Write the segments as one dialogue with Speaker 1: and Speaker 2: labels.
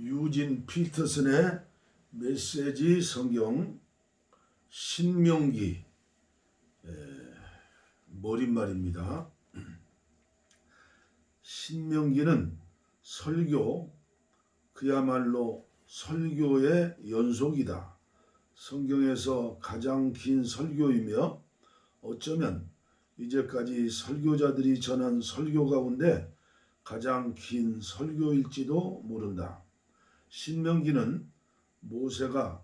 Speaker 1: 유진 피터슨의 메시지 성경 신명기 머릿말입니다. 신명기는 설교, 그야말로 설교의 연속이다. 성경에서 가장 긴 설교이며 어쩌면 이제까지 설교자들이 전한 설교 가운데 가장 긴 설교일지도 모른다. 신명기는 모세가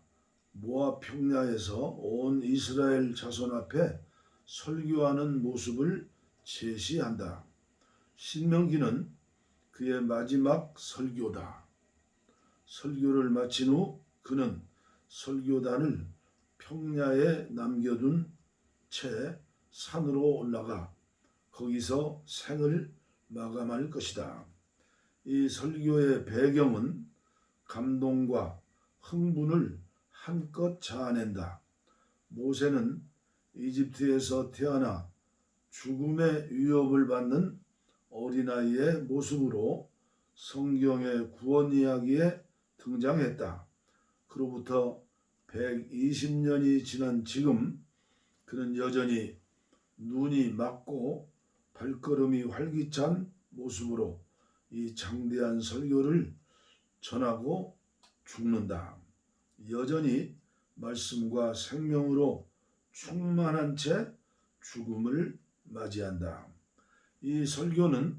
Speaker 1: 모압 평야에서 온 이스라엘 자손 앞에 설교하는 모습을 제시한다. 신명기는 그의 마지막 설교다. 설교를 마친 후 그는 설교단을 평야에 남겨둔 채 산으로 올라가 거기서 생을 마감할 것이다. 이 설교의 배경은 감동과 흥분을 한껏 자아낸다. 모세는 이집트에서 태어나 죽음의 위협을 받는 어린아이의 모습으로 성경의 구원 이야기에 등장했다. 그로부터 120년이 지난 지금 그는 여전히 눈이 맑고 발걸음이 활기찬 모습으로 이 장대한 설교를 전하고 죽는다. 여전히 말씀과 생명으로 충만한 채 죽음을 맞이한다. 이 설교는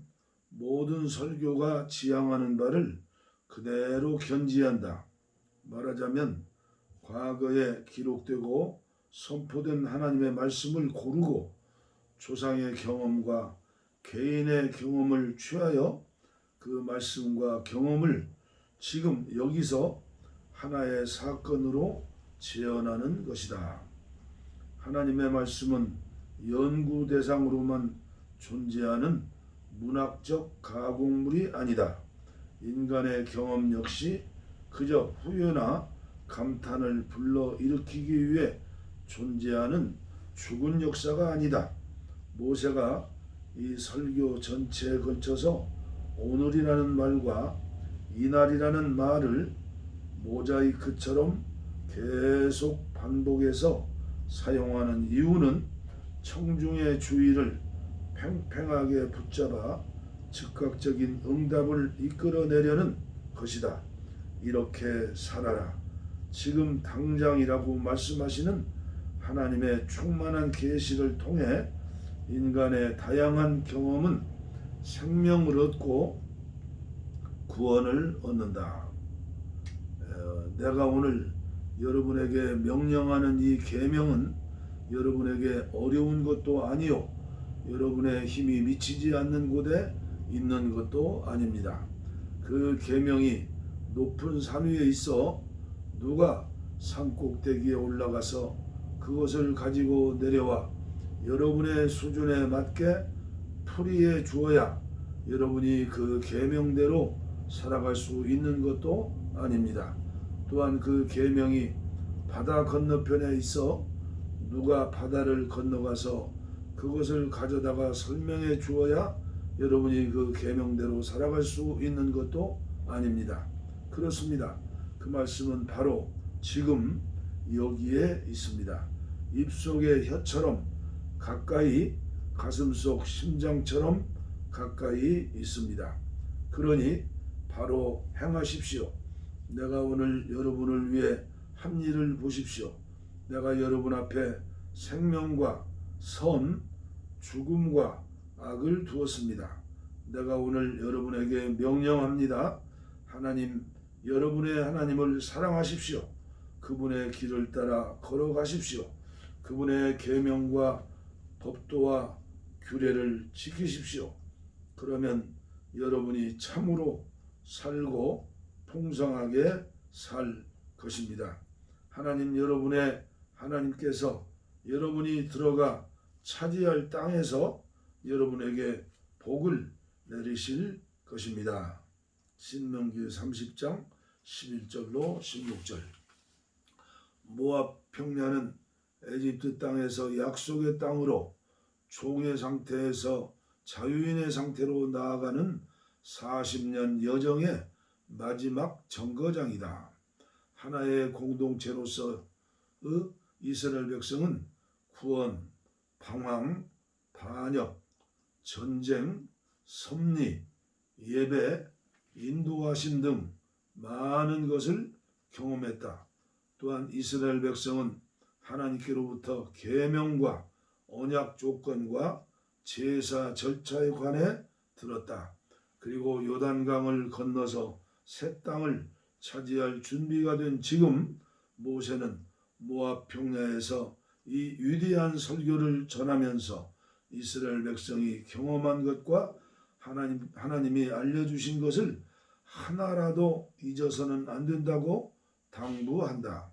Speaker 1: 모든 설교가 지향하는 바를 그대로 견지한다. 말하자면 과거에 기록되고 선포된 하나님의 말씀을 고르고 조상의 경험과 개인의 경험을 취하여 그 말씀과 경험을 지금 여기서 하나의 사건으로 재현하는 것이다. 하나님의 말씀은 연구 대상으로만 존재하는 문학적 가공물이 아니다. 인간의 경험 역시 그저 후회나 감탄을 불러일으키기 위해 존재하는 죽은 역사가 아니다. 모세가 이 설교 전체에 걸쳐서 오늘이라는 말과 이날이라는 말을 모자이크처럼 계속 반복해서 사용하는 이유는 청중의 주의를 팽팽하게 붙잡아 즉각적인 응답을 이끌어내려는 것이다. 이렇게 살아라. 지금 당장이라고 말씀하시는 하나님의 충만한 계시를 통해 인간의 다양한 경험은 생명을 얻고 구원을 얻는다. 내가 오늘 여러분에게 명령하는 이 계명은 여러분에게 어려운 것도 아니요 여러분의 힘이 미치지 않는 곳에 있는 것도 아닙니다. 그 계명이 높은 산 위에 있어 누가 산 꼭대기에 올라가서 그것을 가지고 내려와 여러분의 수준에 맞게 풀이해 주어야 여러분이 그 계명대로 살아갈 수 있는 것도 아닙니다. 또한 그 계명이 바다 건너편에 있어 누가 바다를 건너가서 그것을 가져다가 설명해 주어야 여러분이 그 계명대로 살아갈 수 있는 것도 아닙니다. 그렇습니다. 그 말씀은 바로 지금 여기에 있습니다. 입속의 혀처럼 가까이, 가슴속 심장처럼 가까이 있습니다. 그러니 바로 행하십시오. 내가 오늘 여러분을 위해 한 일을 보십시오. 내가 여러분 앞에 생명과 선, 죽음과 악을 두었습니다. 내가 오늘 여러분에게 명령합니다. 하나님, 여러분의 하나님을 사랑하십시오. 그분의 길을 따라 걸어가십시오. 그분의 계명과 법도와 규례를 지키십시오. 그러면 여러분이 참으로 살고 풍성하게 살 것입니다. 하나님 여러분의 하나님께서 여러분이 들어가 차지할 땅에서 여러분에게 복을 내리실 것입니다. 신명기 30장 11절로 16절. 모압 평야는 에집트 땅에서 약속의 땅으로 종의 상태에서 자유인의 상태로 나아가는 40년 여정의 마지막 정거장이다. 하나의 공동체로서의 이스라엘 백성은 구원, 방황, 반역, 전쟁, 섭리, 예배, 인도하심 등 많은 것을 경험했다. 또한 이스라엘 백성은 하나님께로부터 계명과 언약 조건과 제사 절차에 관해 들었다. 그리고 요단강을 건너서 새 땅을 차지할 준비가 된 지금 모세는 모압 평야에서 이 위대한 설교를 전하면서 이스라엘 백성이 경험한 것과 하나님이 알려주신 것을 하나라도 잊어서는 안 된다고 당부한다.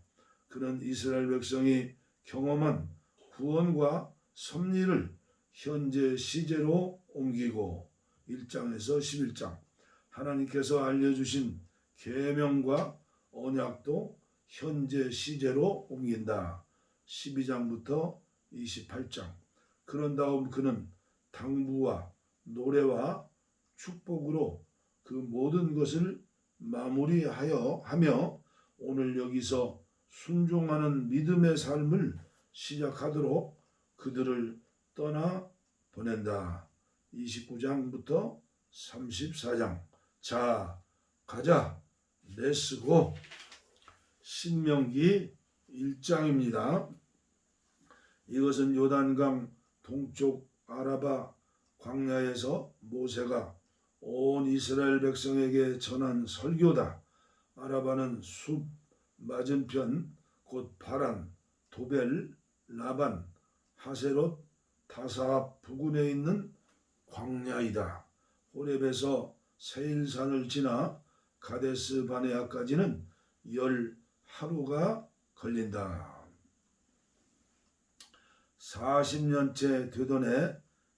Speaker 1: 그는 이스라엘 백성이 경험한 구원과 섭리를 현재 시제로 옮기고 1장에서 11장 하나님께서 알려주신 계명과 언약도 현재 시제로 옮긴다. 12장부터 28장. 그런 다음 그는 당부와 노래와 축복으로 그 모든 것을 마무리하며 오늘 여기서 순종하는 믿음의 삶을 시작하도록 그들을 떠나 보낸다. 29장부터 34장. 자, 가자. 렛츠고. 신명기 1장입니다. 이것은 요단강 동쪽 아라바 광야에서 모세가 온 이스라엘 백성에게 전한 설교다. 아라바는 숲 맞은편 곧 바란, 도벨, 라반, 하세롯, 다사압 부근에 있는 광야이다. 호렙에서 세일산을 지나 가데스 바네아까지는 10하루가 걸린다. 40년째 되던 해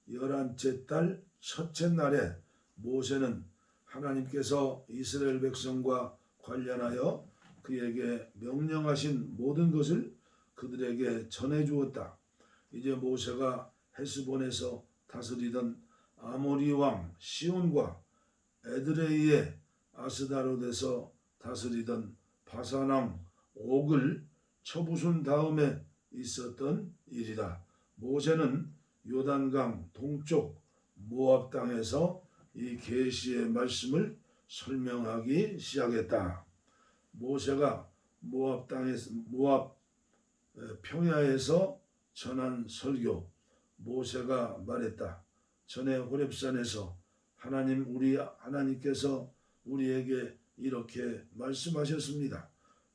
Speaker 1: 11째 달 첫째 날에 모세는 하나님께서 이스라엘 백성과 관련하여 그에게 명령하신 모든 것을 그들에게 전해주었다. 이제 모세가 헤스본에서 다스리던 아모리 왕 시온과 에드레이의 아스다롯에서 다스리던 바산 왕 옥을 쳐부순 다음에 있었던 일이다. 모세는 요단강 동쪽 모압 땅에서 이 계시의 말씀을 설명하기 시작했다. 모세가 모압 평야에서 전한 설교. 모세가 말했다. 전에 호렙산에서 하나님께서 우리에게 이렇게 말씀하셨습니다.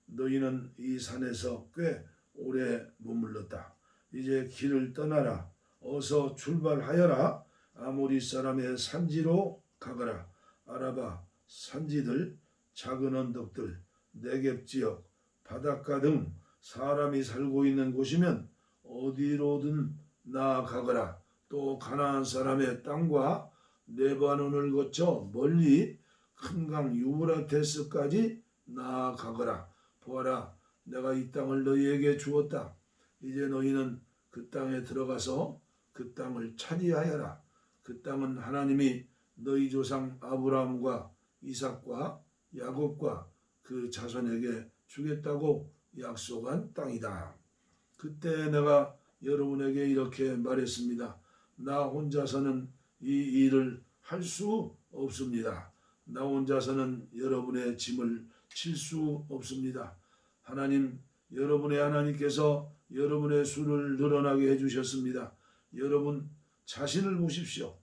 Speaker 1: 너희는 이 산에서 꽤 오래 머물렀다. 이제 길을 떠나라. 어서 출발하여라. 아모리 사람의 산지로 가거라. 아라바 산지들, 작은 언덕들, 네겝 지역, 바닷가 등 사람이 살고 있는 곳이면 어디로든 나아가거라. 또 가나안 사람의 땅과 레바논을 거쳐 멀리 큰 강 유브라테스까지 나아가거라. 보아라, 내가 이 땅을 너희에게 주었다. 이제 너희는 그 땅에 들어가서 그 땅을 차지하여라. 그 땅은 하나님이 너희 조상 아브라함과 이삭과 야곱과 그 자손에게 주겠다고 약속한 땅이다. 그때 내가 여러분에게 이렇게 말했습니다. 나 혼자서는 이 일을 할 수 없습니다. 나 혼자서는 여러분의 짐을 칠 수 없습니다. 여러분의 하나님께서 여러분의 수를 늘어나게 해주셨습니다. 여러분 자신을 보십시오.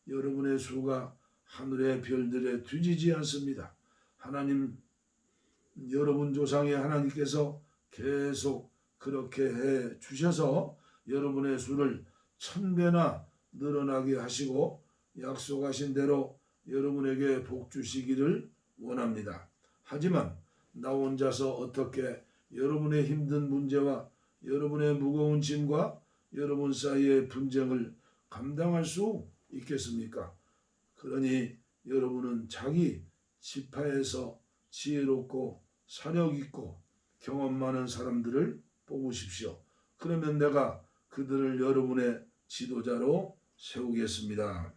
Speaker 1: 여러분의 수가 하늘의 별들에 뒤지지 않습니다. 여러분 조상의 하나님께서 계속 그렇게 해 주셔서 여러분의 수를 1000배나 늘어나게 하시고 약속하신 대로 여러분에게 복 주시기를 원합니다. 하지만 나 혼자서 어떻게 여러분의 힘든 문제와 여러분의 무거운 짐과 여러분 사이의 분쟁을 감당할 수 있겠습니까? 그러니 여러분은 자기 지파에서 지혜롭고 사력 있고 경험 많은 사람들을 뽑으십시오. 그러면 내가 그들을 여러분의 지도자로 세우겠습니다.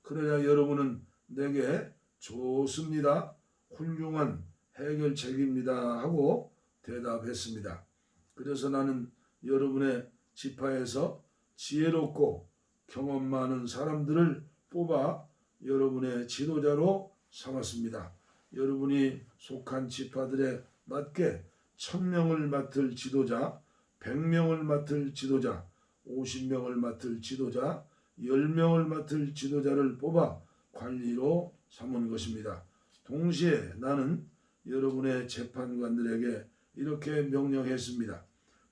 Speaker 1: 그러자 여러분은 내게 좋습니다. 훌륭한 해결책입니다 하고 대답했습니다. 그래서 나는 여러분의 지파에서 지혜롭고 경험 많은 사람들을 뽑아 여러분의 지도자로 삼았습니다. 여러분이 속한 지파들에 맞게 1000명을 맡을 지도자, 100명을 맡을 지도자, 50명을 맡을 지도자, 10명을 맡을 지도자를 뽑아 관리로 삼은 것입니다. 동시에 나는 여러분의 재판관들에게 이렇게 명령했습니다.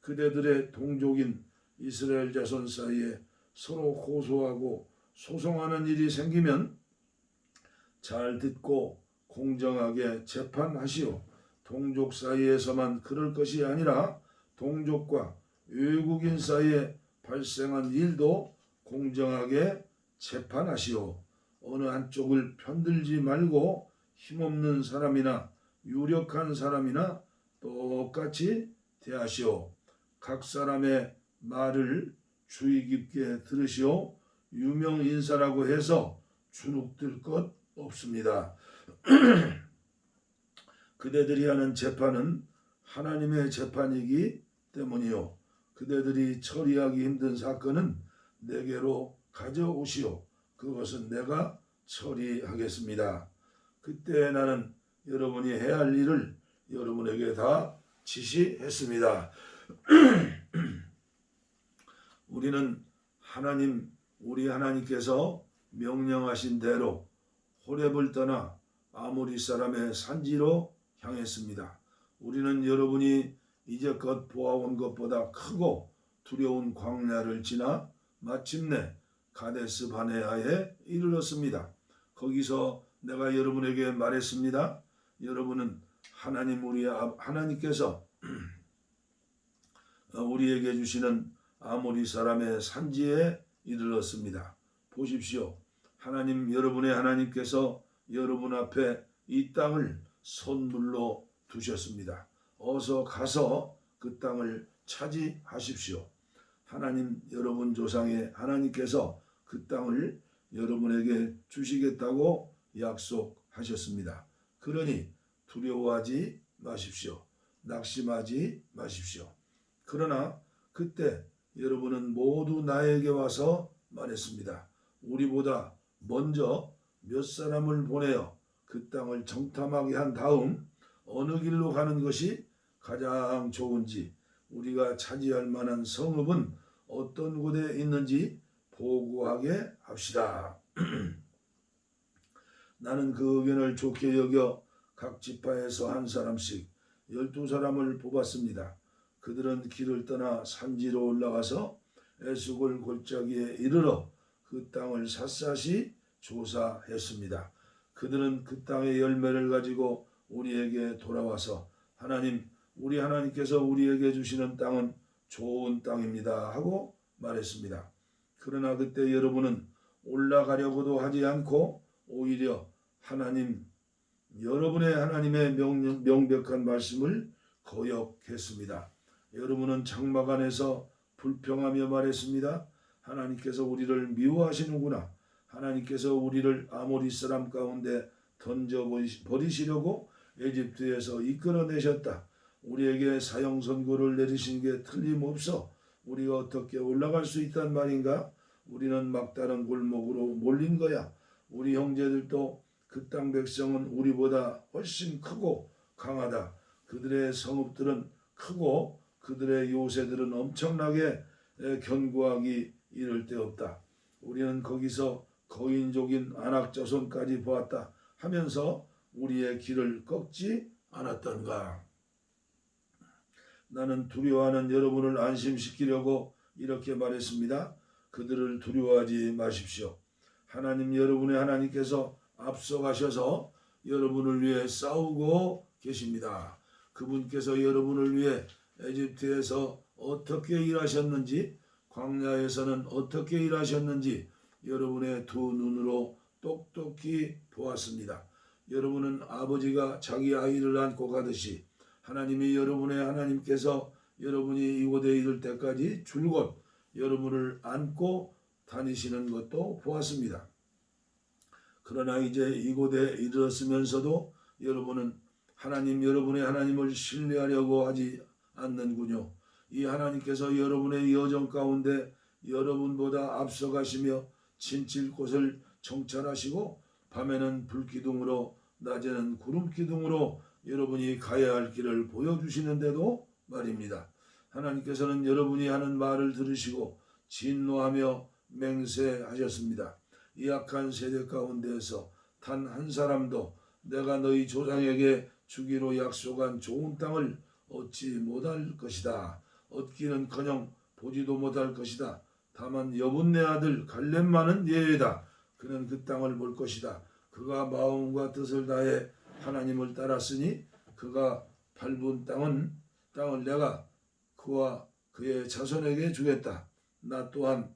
Speaker 1: 그대들의 동족인 이스라엘 자손 사이에 서로 고소하고 소송하는 일이 생기면 잘 듣고 공정하게 재판하시오. 동족 사이에서만 그럴 것이 아니라 동족과 외국인 사이에 발생한 일도 공정하게 재판하시오. 어느 한쪽을 편들지 말고 힘없는 사람이나 유력한 사람이나 똑같이 대하시오. 각 사람의 말을 주의 깊게 들으시오. 유명 인사라고 해서 주눅들 것 없습니다. 그대들이 하는 재판은 하나님의 재판이기 때문이요. 그대들이 처리하기 힘든 사건은 내게로 가져오시오. 그것은 내가 처리하겠습니다. 그때 나는 여러분이 해야 할 일을 여러분에게 다 지시했습니다. 우리는 우리 하나님께서 명령하신 대로 호렙을 떠나 아모리 사람의 산지로 향했습니다. 우리는 여러분이 이제껏 보아온 것보다 크고 두려운 광야를 지나 마침내 가데스 바네아에 이르렀습니다. 거기서 내가 여러분에게 말했습니다. 여러분은 하나님께서 우리에게 주시는 아모리 사람의 산지에 이르렀습니다. 보십시오. 여러분의 하나님께서 여러분 앞에 이 땅을 선물로 두셨습니다. 어서 가서 그 땅을 차지하십시오. 여러분 조상의 하나님께서 그 땅을 여러분에게 주시겠다고 약속하셨습니다. 그러니 두려워하지 마십시오. 낙심하지 마십시오. 그러나 그때 여러분은 모두 나에게 와서 말했습니다. 우리보다 먼저 몇 사람을 보내어 그 땅을 정탐하게 한 다음 어느 길로 가는 것이 가장 좋은지, 우리가 차지할 만한 성읍은 어떤 곳에 있는지 보고하게 합시다. 나는 그 의견을 좋게 여겨 각 지파에서 한 사람씩 12사람을 뽑았습니다. 그들은 길을 떠나 산지로 올라가서 에스골 골짜기에 이르러 그 땅을 샅샅이 조사했습니다. 그들은 그 땅의 열매를 가지고 우리에게 돌아와서 우리 하나님께서 우리에게 주시는 땅은 좋은 땅입니다 하고 말했습니다. 그러나 그때 여러분은 올라가려고도 하지 않고 오히려 여러분의 하나님의 명백한 말씀을 거역했습니다. 여러분은 장막 안에서 불평하며 말했습니다. 하나님께서 우리를 미워하시는구나. 하나님께서 우리를 아모리 사람 가운데 던져버리시려고 에집트에서 이끌어내셨다. 우리에게 사형 선고를 내리신 게 틀림없어 우리가 어떻게 올라갈 수 있단 말인가? 우리는 막다른 골목으로 몰린 거야. 우리 형제들도 그 땅 백성은 우리보다 훨씬 크고 강하다. 그들의 성읍들은 크고 그들의 요새들은 엄청나게 견고하기 이를 데 없다. 우리는 거기서 거인족인 아낙 자손까지 보았다 하면서 우리의 길을 꺾지 않았던가. 나는 두려워하는 여러분을 안심시키려고 이렇게 말했습니다. 그들을 두려워하지 마십시오. 여러분의 하나님께서 앞서가셔서 여러분을 위해 싸우고 계십니다. 그분께서 여러분을 위해 에집트에서 어떻게 일하셨는지, 광야에서는 어떻게 일하셨는지 여러분의 두 눈으로 똑똑히 보았습니다. 여러분은 아버지가 자기 아이를 안고 가듯이 하나님께서 여러분이 이곳에 이를 때까지 줄곧 여러분을 안고 다니시는 것도 보았습니다. 그러나 이제 이곳에 이르렀으면서도 여러분은 여러분의 하나님을 신뢰하려고 하지 않는군요. 이 하나님께서 여러분의 여정 가운데 여러분보다 앞서가시며 진칠 곳을 정찰하시고 밤에는 불기둥으로 낮에는 구름기둥으로 여러분이 가야 할 길을 보여주시는데도 말입니다. 하나님께서는 여러분이 하는 말을 들으시고 진노하며 맹세하셨습니다. 이 악한 세대 가운데에서 단 한 사람도 내가 너희 조상에게 주기로 약속한 좋은 땅을 얻지 못할 것이다. 얻기는커녕 보지도 못할 것이다. 다만 여분네 아들 갈렙만은 예외다. 그는 그 땅을 볼 것이다. 그가 마음과 뜻을 다해 하나님을 따랐으니 그가 밟은 땅을 내가 그와 그의 자손에게 주겠다. 나 또한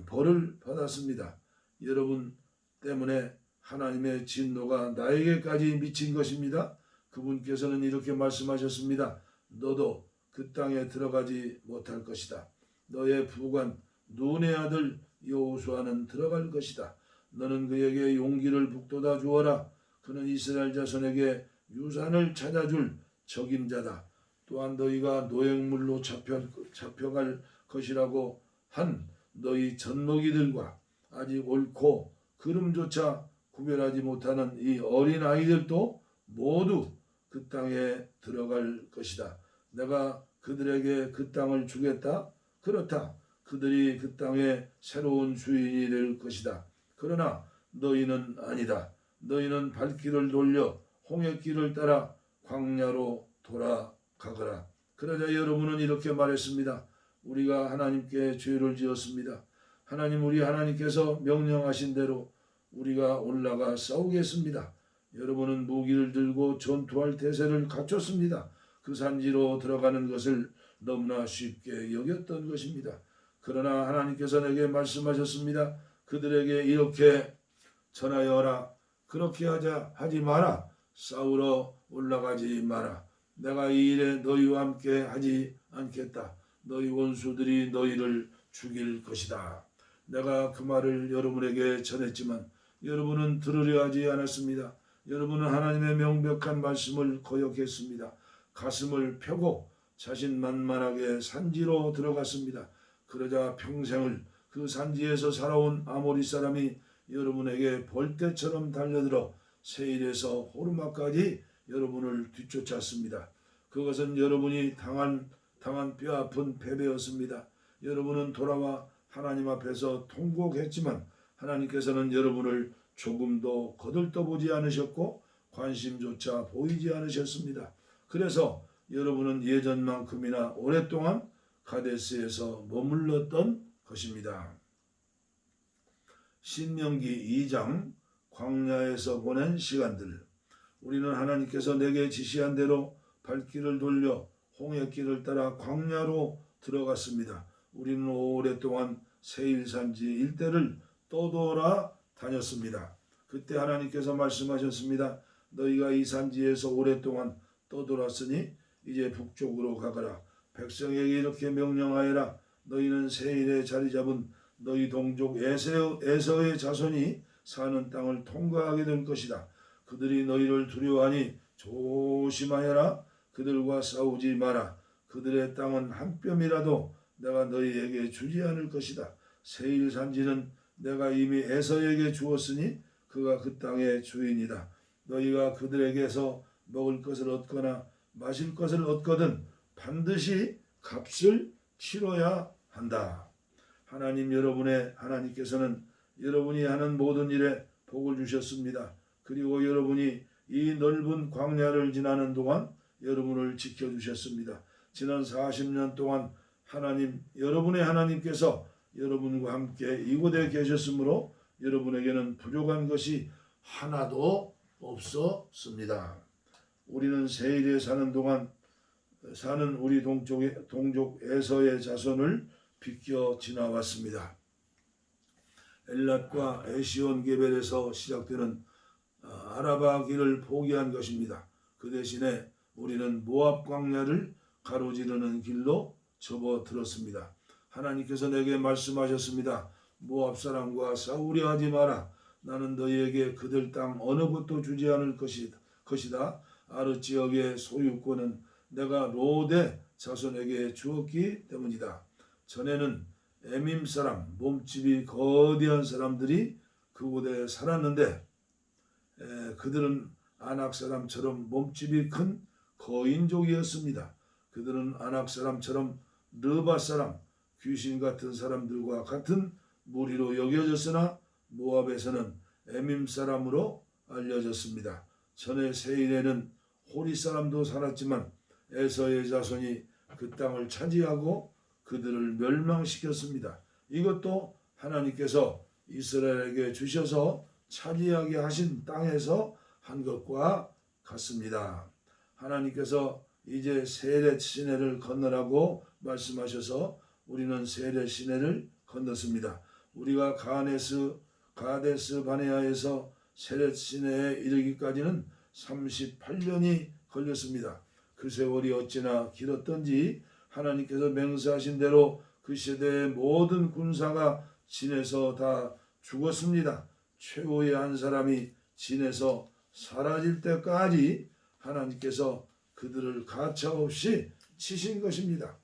Speaker 1: 벌을 받았습니다. 여러분 때문에 하나님의 진노가 나에게까지 미친 것입니다. 그분께서는 이렇게 말씀하셨습니다. 너도 그 땅에 들어가지 못할 것이다. 너의 부관 눈의 아들 여호수아는 들어갈 것이다. 너는 그에게 용기를 북돋아 주어라. 그는 이스라엘 자손에게 유산을 찾아줄 적임자다. 또한 너희가 노획물로 잡혀갈 것이라고 한 너희 젖먹이들과 아직 옳고 그름조차 구별하지 못하는 이 어린 아이들도 모두 그 땅에 들어갈 것이다. 내가 그들에게 그 땅을 주겠다. 그렇다. 그들이 그 땅의 새로운 주인이 될 것이다. 그러나 너희는 아니다. 너희는 발길을 돌려 홍해길을 따라 광야로 돌아가거라. 그러자 여러분은 이렇게 말했습니다. 우리가 하나님께 죄를 지었습니다. 우리 하나님께서 명령하신 대로 우리가 올라가 싸우겠습니다. 여러분은 무기를 들고 전투할 태세를 갖췄습니다. 그 산지로 들어가는 것을 너무나 쉽게 여겼던 것입니다. 그러나 하나님께서 내게 말씀하셨습니다. 그들에게 이렇게 전하여라. 그렇게 하지 마라. 싸우러 올라가지 마라. 내가 이 일에 너희와 함께 하지 않겠다. 너희 원수들이 너희를 죽일 것이다. 내가 그 말을 여러분에게 전했지만 여러분은 들으려 하지 않았습니다. 여러분은 하나님의 명백한 말씀을 거역했습니다. 가슴을 펴고 자신만만하게 산지로 들어갔습니다. 그러자 평생을 그 산지에서 살아온 아모리 사람이 여러분에게 벌떼처럼 달려들어 세일에서 호르마까지 여러분을 뒤쫓았습니다. 그것은 여러분이 당한 뼈아픈 패배였습니다. 여러분은 돌아와 하나님 앞에서 통곡했지만 하나님께서는 여러분을 조금도 거들떠보지 않으셨고 관심조차 보이지 않으셨습니다. 그래서 여러분은 예전만큼이나 오랫동안 가데스에서 머물렀던 것입니다. 신명기 2장 광야에서 보낸 시간들. 우리는 하나님께서 내게 지시한 대로 발길을 돌려 홍해길을 따라 광야로 들어갔습니다. 우리는 오랫동안 세일산지 일대를 떠돌아 다녔습니다. 그때 하나님께서 말씀하셨습니다. 너희가 이 산지에서 오랫동안 떠돌았으니 이제 북쪽으로 가거라. 백성에게 이렇게 명령하여라. 너희는 세일에 자리 잡은 너희 동족 에서의 자손이 사는 땅을 통과하게 될 것이다. 그들이 너희를 두려워하니 조심하여라. 그들과 싸우지 마라. 그들의 땅은 한 뼘이라도 내가 너희에게 주지 않을 것이다. 세일 산지는 내가 이미 에서에게 주었으니 그가 그 땅의 주인이다. 너희가 그들에게서 먹을 것을 얻거나 마실 것을 얻거든 반드시 값을 치러야 한다. 하나님께서는 여러분이 하는 모든 일에 복을 주셨습니다. 그리고 여러분이 이 넓은 광야를 지나는 동안 여러분을 지켜주셨습니다. 지난 40년 동안 여러분의 하나님께서 여러분과 함께 이곳에 계셨으므로 여러분에게는 부족한 것이 하나도 없었습니다. 우리는 세일에 사는 동안 사는 우리 동족 에서의 자손을 비껴 지나왔습니다. 엘랏과 에시온 게벨에서 시작되는 아라바 길을 포기한 것입니다. 그 대신에 우리는 모압 광야를 가로지르는 길로 접어들었습니다. 하나님께서 내게 말씀하셨습니다. 모압 사람과 싸우려 하지 마라. 나는 너희에게 그들 땅 어느 곳도 주지 않을 것이다. 것이다. 아르 지역의 소유권은 내가 로데 자손에게 주었기 때문이다. 전에는 에밈 사람, 몸집이 거대한 사람들이 그곳에 살았는데 그들은 아낙 사람처럼 몸집이 큰 거인족이었습니다. 그들은 아낙 사람처럼 르바 사람, 귀신 같은 사람들과 같은 무리로 여겨졌으나 모압에서는 에밈 사람으로 알려졌습니다. 전에 세일에는 호리 사람도 살았지만 에서의 자손이 그 땅을 차지하고 그들을 멸망시켰습니다. 이것도 하나님께서 이스라엘에게 주셔서 차지하게 하신 땅에서 한 것과 같습니다. 하나님께서 이제 세렛 시내를 건너라고 말씀하셔서 우리는 세렛 시내를 건넜습니다. 우리가 가데스 바네아에서 세렛 시내에 이르기까지는 38년이 걸렸습니다. 그 세월이 어찌나 길었던지 하나님께서 맹세하신 대로 그 시대의 모든 군사가 진에서 다 죽었습니다. 최후의 한 사람이 진에서 사라질 때까지 하나님께서 그들을 가차없이 치신 것입니다.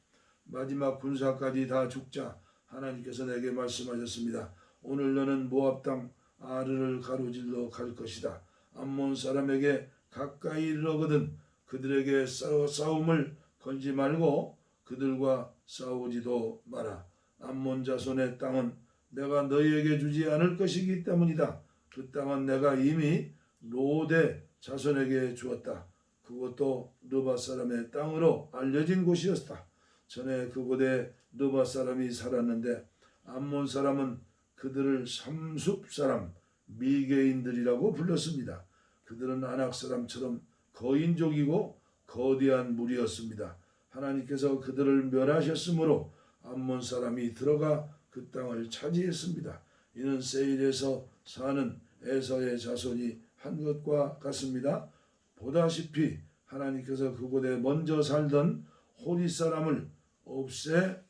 Speaker 1: 마지막 군사까지 다 죽자 하나님께서 내게 말씀하셨습니다. 오늘 너는 모압 땅 아르를 가로질러 갈 것이다. 암몬 사람에게 가까이 이르거든 그들에게 싸움을 걸지 말고 그들과 싸우지도 마라. 암몬 자손의 땅은 내가 너희에게 주지 않을 것이기 때문이다. 그 땅은 내가 이미 로데 자손에게 주었다. 그것도 르바 사람의 땅으로 알려진 곳이었다. 전에 그곳에 르바 사람이 살았는데 암몬 사람은 그들을 삼숲 사람 미개인들이라고 불렀습니다. 그들은 아낙 사람처럼 거인족이고 거대한 무리였습니다. 하나님께서 그들을 멸하셨으므로 암몬 사람이 들어가 그 땅을 차지했습니다. 이는 세일에서 사는 에서의 자손이 한 것과 같습니다. 보다시피 하나님께서 그곳에 먼저 살던 호리 사람을 없애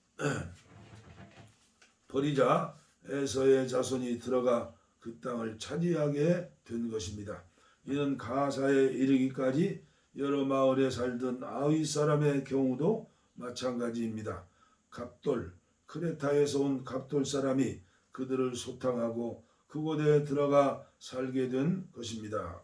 Speaker 1: 버리자 에서의 자손이 들어가 그 땅을 차지하게 된 것입니다. 이는 가사에 이르기까지 여러 마을에 살던 아위 사람의 경우도 마찬가지입니다. 갑돌, 크레타에서 온 갑돌 사람이 그들을 소탕하고 그곳에 들어가 살게 된 것입니다.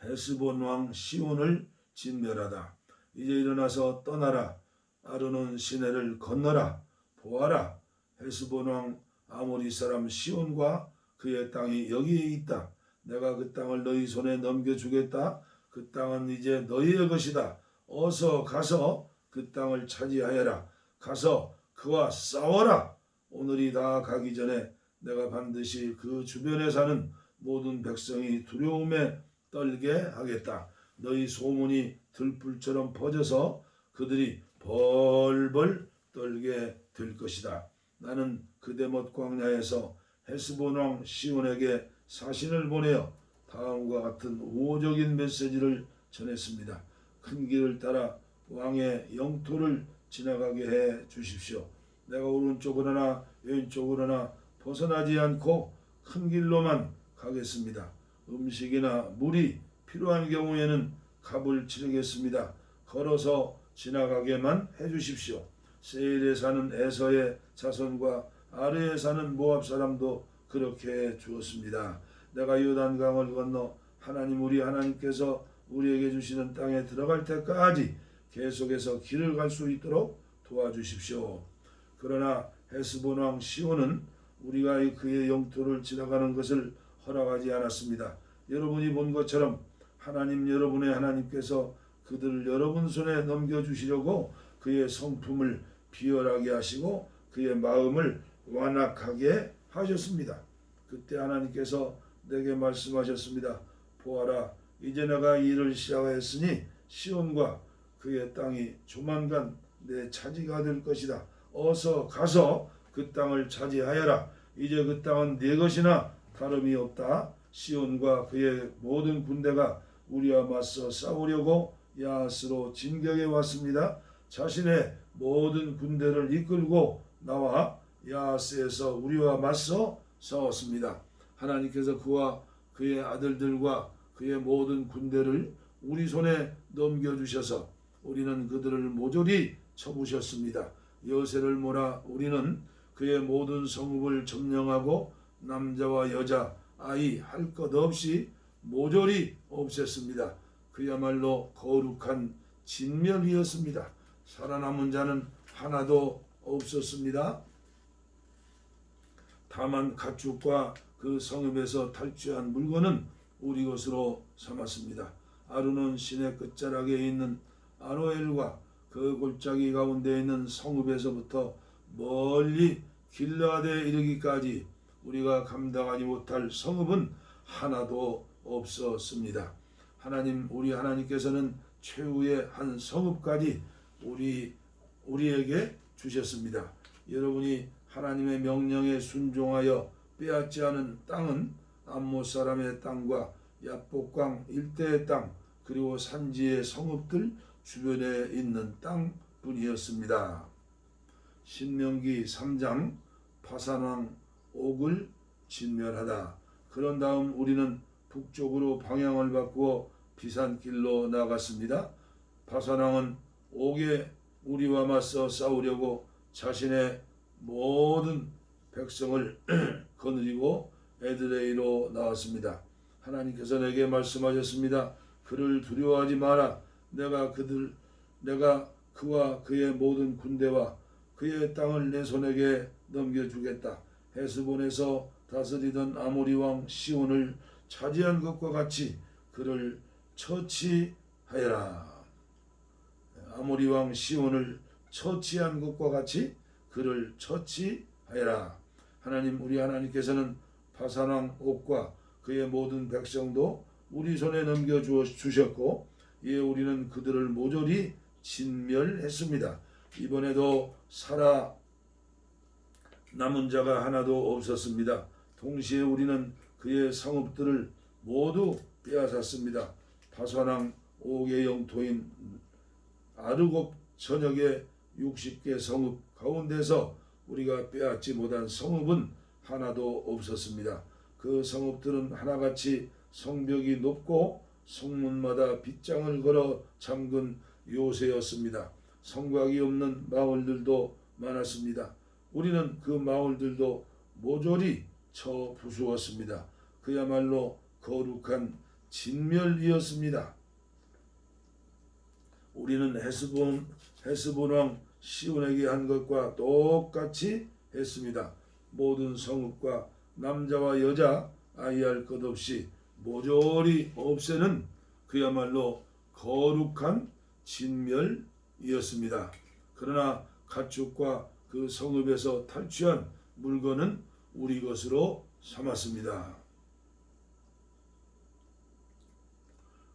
Speaker 1: 헤스본 왕 시온을 진멸하다. 이제 일어나서 떠나라. 아르논 시내를 건너라. 보아라. 헤스본 왕 아모리 사람 시온과 그의 땅이 여기에 있다. 내가 그 땅을 너희 손에 넘겨주겠다. 그 땅은 이제 너희의 것이다. 어서 가서 그 땅을 차지하여라. 가서 그와 싸워라. 오늘이 다 가기 전에 내가 반드시 그 주변에 사는 모든 백성이 두려움에 떨게 하겠다. 너희 소문이 들불처럼 퍼져서 그들이 벌벌 떨게 될 것이다. 나는 그대못 광야에서 헤스본 왕 시온에게 사신을 보내어 다음과 같은 우호적인 메시지를 전했습니다. 큰 길을 따라 왕의 영토를 지나가게 해 주십시오. 내가 오른쪽으로나 왼쪽으로나 벗어나지 않고 큰 길로만 가겠습니다. 음식이나 물이 필요한 경우에는 값을 치르겠습니다. 걸어서 지나가게만 해주십시오. 세일에 사는 에서의 자손과 아르에 사는 모압 사람도 그렇게 해 주었습니다. 내가 요단강을 건너 하나님 우리 하나님께서 우리에게 주시는 땅에 들어갈 때까지 계속해서 길을 갈 수 있도록 도와주십시오. 그러나 헤스본 왕 시온은 우리가 그의 영토를 지나가는 것을 허락하지 않았습니다. 여러분이 본 것처럼 여러분의 하나님께서 그들을 여러분 손에 넘겨주시려고 그의 성품을 비열하게 하시고 그의 마음을 완악하게 하셨습니다. 그때 하나님께서 내게 말씀하셨습니다. 보아라, 이제 내가 일을 시작하였으니 시온과 그의 땅이 조만간 내 차지가 될 것이다. 어서 가서 그 땅을 차지하여라. 이제 그 땅은 네 것이나 다름이 없다. 시온과 그의 모든 군대가 우리와 맞서 싸우려고 야스로 진격해 왔습니다. 자신의 모든 군대를 이끌고 나와 야스에서 우리와 맞서 싸웠습니다. 하나님께서 그와 그의 아들들과 그의 모든 군대를 우리 손에 넘겨주셔서 우리는 그들을 모조리 쳐부셨습니다. 여세를 몰아 우리는 그의 모든 성읍을 점령하고 남자와 여자, 아이 할 것 없이 모조리 없앴습니다. 그야말로 거룩한 진멸이었습니다. 살아남은 자는 하나도 없었습니다. 다만 가축과 그 성읍에서 탈취한 물건은 우리 것으로 삼았습니다. 아루는 시내 끝자락에 있는 아로엘과 그 골짜기 가운데 있는 성읍에서부터 멀리 길르앗에 이르기까지 우리가 감당하지 못할 성읍은 하나도 없었습니다. 우리 하나님께서는 최후의 한 성읍까지 우리에게 주셨습니다. 여러분이 하나님의 명령에 순종하여 빼앗지 않은 땅은 암못 사람의 땅과 야복강 일대의 땅, 그리고 산지의 성읍들 주변에 있는 땅뿐이었습니다. 신명기 3장 바산왕 옥을 진멸하다. 그런 다음 우리는 북쪽으로 방향을 바꾸어 비산길로 나갔습니다. 바산왕은 옥에 우리와 맞서 싸우려고 자신의 모든 백성을 거느리고 에드레이로 나왔습니다. 하나님께서 내게 말씀하셨습니다. 그를 두려워하지 마라. 내가 그와 그의 모든 군대와 그의 땅을 내 손에게 넘겨주겠다. 헤스본에서 다스리던 아모리 왕 시온을 차지한 것과 같이 그를 처치하여라. 아모리 왕 시온을 처치한 것과 같이 그를 처치하여라. 우리 하나님께서는 바산 왕 옥과 그의 모든 백성도 우리 손에 넘겨주셨고, 이에 우리는 그들을 모조리 진멸했습니다. 이번에도 살아남은 자가 하나도 없었습니다. 동시에 우리는 그의 성읍들을 모두 빼앗았습니다. 바산 왕 옥의 영토인 아르곱 전역의 60개 성읍 가운데서 우리가 빼앗지 못한 성읍은 하나도 없었습니다. 그 성읍들은 하나같이 성벽이 높고 성문마다 빗장을 걸어 잠근 요새였습니다. 성곽이 없는 마을들도 많았습니다. 우리는 그 마을들도 모조리 쳐 부수었습니다. 그야말로 거룩한 진멸이었습니다. 우리는 헤스본 왕 시온에게 한 것과 똑같이 했습니다. 모든 성읍과 남자와 여자, 아이할 것 없이 모조리 없애는 그야말로 거룩한 진멸이었습니다. 그러나 가축과 그 성읍에서 탈취한 물건은 우리 것으로 삼았습니다.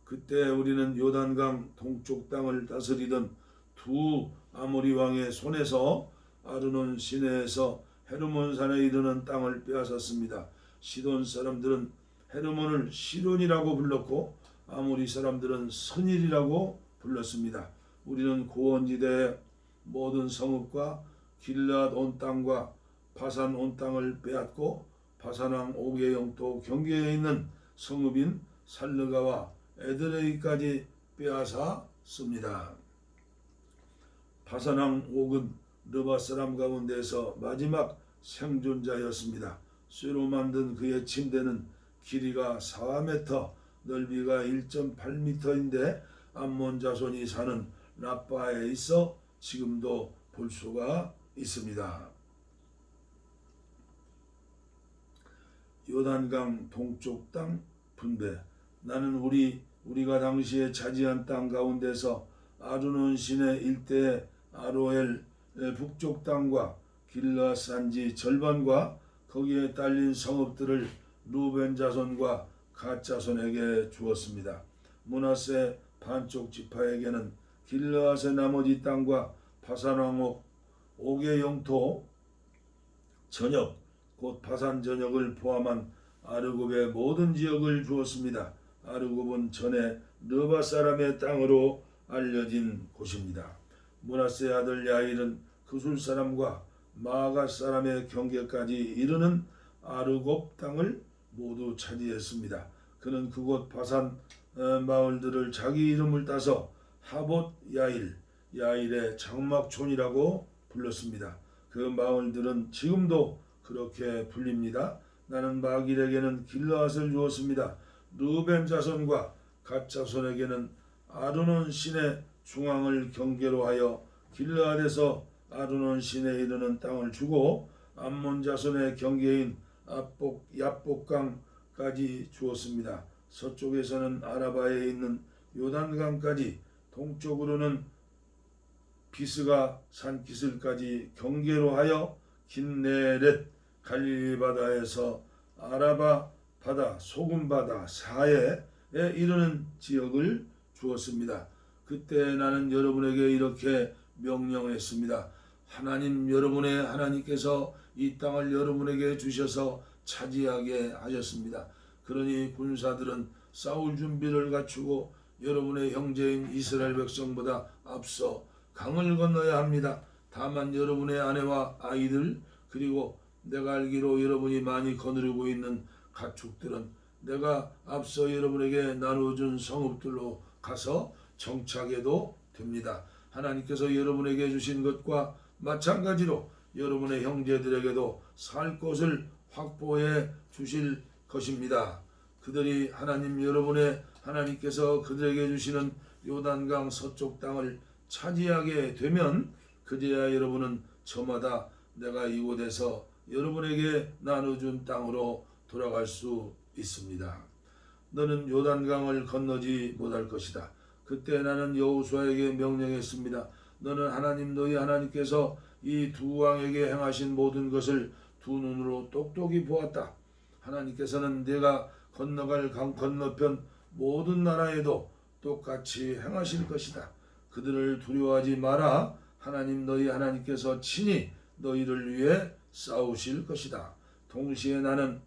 Speaker 1: 그때 우리는 요단강 동쪽 땅을 다스리던 두 아모리 왕의 손에서 아르논 시내에서 헤르몬 산에 이르는 땅을 빼앗았습니다. 시돈 사람들은 헤르몬을 시론이라고 불렀고 아모리 사람들은 선일이라고 불렀습니다. 우리는 고원지대의 모든 성읍과 길르앗 온 땅과 바산 온 땅을 빼앗고 바산왕 옥의 영토 경계에 있는 성읍인 살르가와 에드레이까지 빼앗았습니다. 바산왕 옥은 느바 사람 가운데서 마지막 생존자였습니다. 쇠로 만든 그의 침대는 길이가 4m, 넓이가 1.8m인데 암몬 자손이 사는 라빠에 있어 지금도 볼 수가 있습니다. 요단강 동쪽 땅 분배. 나는 우리가 당시에 차지한 땅 가운데서 아르논 시내 일대 아로엘 북쪽 땅과 길르앗 산지 절반과 거기에 딸린 성읍들을 루벤 자손과 갓 자손에게 주었습니다. 므낫세 반쪽 지파에게는 길르앗의 나머지 땅과 바산 왕 옥의 영토 전역 곧 바산 전역을 포함한 아르곱의 모든 지역을 주었습니다. 아르곱은 전에 느바 사람의 땅으로 알려진 곳입니다. 므낫세 아들 야일은 그술 사람과 마아갓 사람의 경계까지 이르는 아르곱 땅을 모두 차지했습니다. 그는 그곳 바산 마을들을 자기 이름을 따서 하봇 야일의 장막촌이라고 불렀습니다. 그 마을들은 지금도 그렇게 불립니다. 나는 마길에게는 길르앗을 주었습니다. 르벤 자손과 갓 자손에게는 아르논 시내 중앙을 경계로 하여 길르앗에서 아르논 시내에 이르는 땅을 주고 암몬 자손의 경계인 야복강까지 주었습니다. 서쪽에서는 아라바에 있는 요단강까지, 동쪽으로는 비스가 산기슭까지 경계로 하여 긴네렛 갈릴리 바다에서 아라바 바다 소금 바다 사해에 이르는 지역을 주었습니다. 그때 나는 여러분에게 이렇게 명령했습니다. 하나님 여러분의 하나님께서 이 땅을 여러분에게 주셔서 차지하게 하셨습니다. 그러니 군사들은 싸울 준비를 갖추고 여러분의 형제인 이스라엘 백성보다 앞서 강을 건너야 합니다. 다만 여러분의 아내와 아이들, 그리고 내가 알기로 여러분이 많이 거느리고 있는 가축들은 내가 앞서 여러분에게 나눠준 성읍들로 가서 정착해도 됩니다. 하나님께서 여러분에게 주신 것과 마찬가지로 여러분의 형제들에게도 살 곳을 확보해 주실 것입니다. 그들이 여러분의 하나님께서 그들에게 주시는 요단강 서쪽 땅을 차지하게 되면 그제야 여러분은 저마다 내가 이곳에서 여러분에게 나눠준 땅으로 돌아갈 수 있습니다. 너는 요단강을 건너지 못할 것이다. 그때 나는 여호수아에게 명령했습니다. 너는 너희 하나님께서 이 두 왕에게 행하신 모든 것을 두 눈으로 똑똑히 보았다. 하나님께서는 내가 건너갈 강 건너편 모든 나라에도 똑같이 행하실 것이다. 그들을 두려워하지 마라. 너희 하나님께서 친히 너희를 위해 싸우실 것이다. 동시에 나는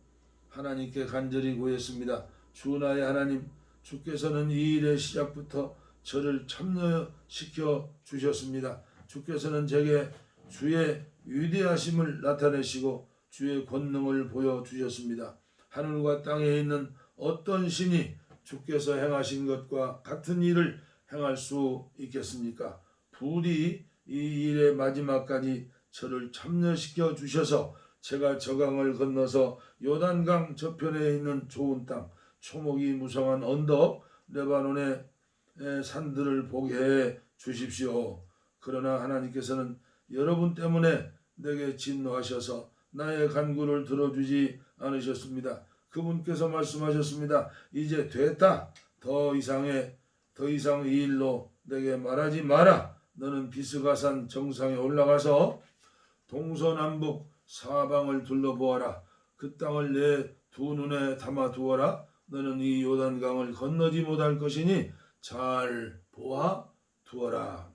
Speaker 1: 하나님께 간절히 구했습니다. 주 나의 하나님, 주께서는 이 일의 시작부터 저를 참여시켜 주셨습니다. 주께서는 제게 주의 위대하심을 나타내시고 주의 권능을 보여주셨습니다. 하늘과 땅에 있는 어떤 신이 주께서 행하신 것과 같은 일을 행할 수 있겠습니까? 부디 이 일의 마지막까지 저를 참여시켜 주셔서 제가 저강을 건너서 요단강 저편에 있는 좋은 땅, 초목이 무성한 언덕, 레바논의 산들을 보게 해 주십시오. 그러나 하나님께서는 여러분 때문에 내게 진노하셔서 나의 간구를 들어주지 않으셨습니다. 그분께서 말씀하셨습니다. 이제 됐다. 더 이상 이 일로 내게 말하지 마라. 너는 비스가산 정상에 올라가서 동서남북 사방을 둘러보아라. 그 땅을 내 두 눈에 담아 두어라. 너는 이 요단강을 건너지 못할 것이니 잘 보아 두어라.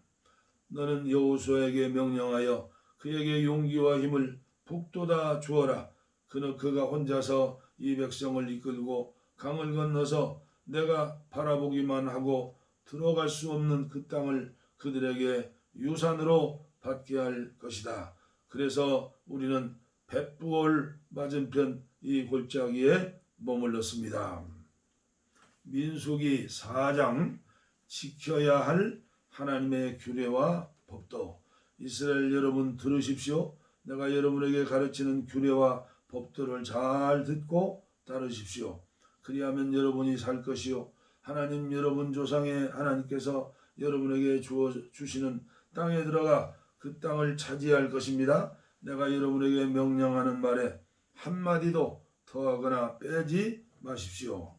Speaker 1: 너는 여호수아에게 명령하여 그에게 용기와 힘을 북돋아 주어라. 그가 혼자서 이 백성을 이끌고 강을 건너서 내가 바라보기만 하고 들어갈 수 없는 그 땅을 그들에게 유산으로 받게 할 것이다. 그래서 우리는 벳부올 맞은편 이 골짜기에 머물렀습니다. 민수기 4장 지켜야 할 하나님의 규례와 법도. 이스라엘 여러분 들으십시오. 내가 여러분에게 가르치는 규례와 법도를 잘 듣고 따르십시오. 그리하면 여러분이 살 것이요 하나님 여러분 조상의 하나님께서 여러분에게 주시는 땅에 들어가 그 땅을 차지할 것입니다. 내가 여러분에게 명령하는 말에 한마디도 더하거나 빼지 마십시오.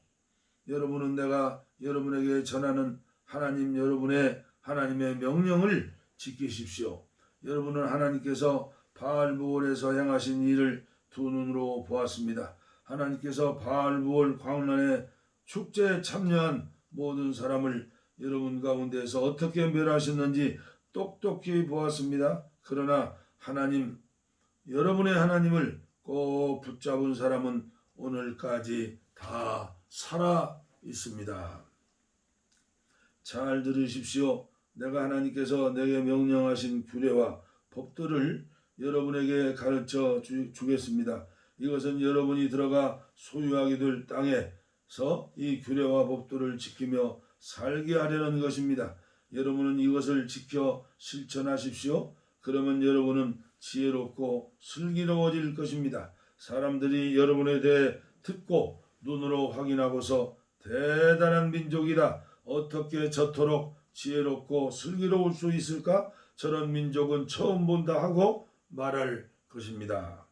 Speaker 1: 여러분은 내가 여러분에게 전하는 하나님의 명령을 지키십시오. 여러분은 하나님께서 바알부올에서 행하신 일을 두 눈으로 보았습니다. 하나님께서 바알부올 광란의 축제에 참여한 모든 사람을 여러분 가운데서 어떻게 멸하셨는지 똑똑히 보았습니다. 그러나 여러분의 하나님을 꼭 붙잡은 사람은 오늘까지 다 살아 있습니다. 잘 들으십시오. 내가 하나님께서 내게 명령하신 규례와 법들을 여러분에게 가르쳐 주겠습니다. 이것은 여러분이 들어가 소유하게 될 땅에 이 규례와 법도를 지키며 살게 하려는 것입니다. 여러분은 이것을 지켜 실천하십시오. 그러면 여러분은 지혜롭고 슬기로워질 것입니다. 사람들이 여러분에 대해 듣고 눈으로 확인하고서 대단한 민족이다, 어떻게 저토록 지혜롭고 슬기로울 수 있을까? 저런 민족은 처음 본다 하고 말할 것입니다.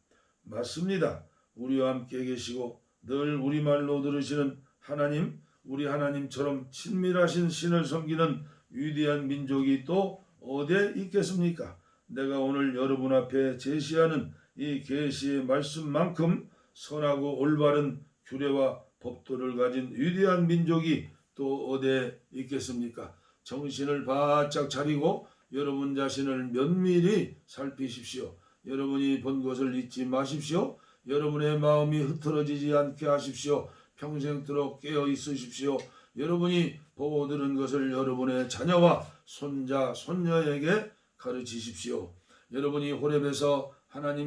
Speaker 1: 맞습니다. 우리와 함께 계시고 늘 우리 말로 들으시는 하나님, 우리 하나님처럼 친밀하신 신을 섬기는 위대한 민족이 또 어디에 있겠습니까? 내가 오늘 여러분 앞에 제시하는 이 계시의 말씀만큼 선하고 올바른 규례와 법도를 가진 위대한 민족이 또 어디에 있겠습니까? 정신을 바짝 차리고 여러분 자신을 면밀히 살피십시오. 여러분이 본 것을 잊지 마십시오. 여러분의 마음이 흐트러지지 않게 하십시오. 평생토록 깨어 있으십시오. 여러분이 보고 들은 것을 여러분의 자녀와 손자, 손녀에게 가르치십시오. 여러분이 호렙에서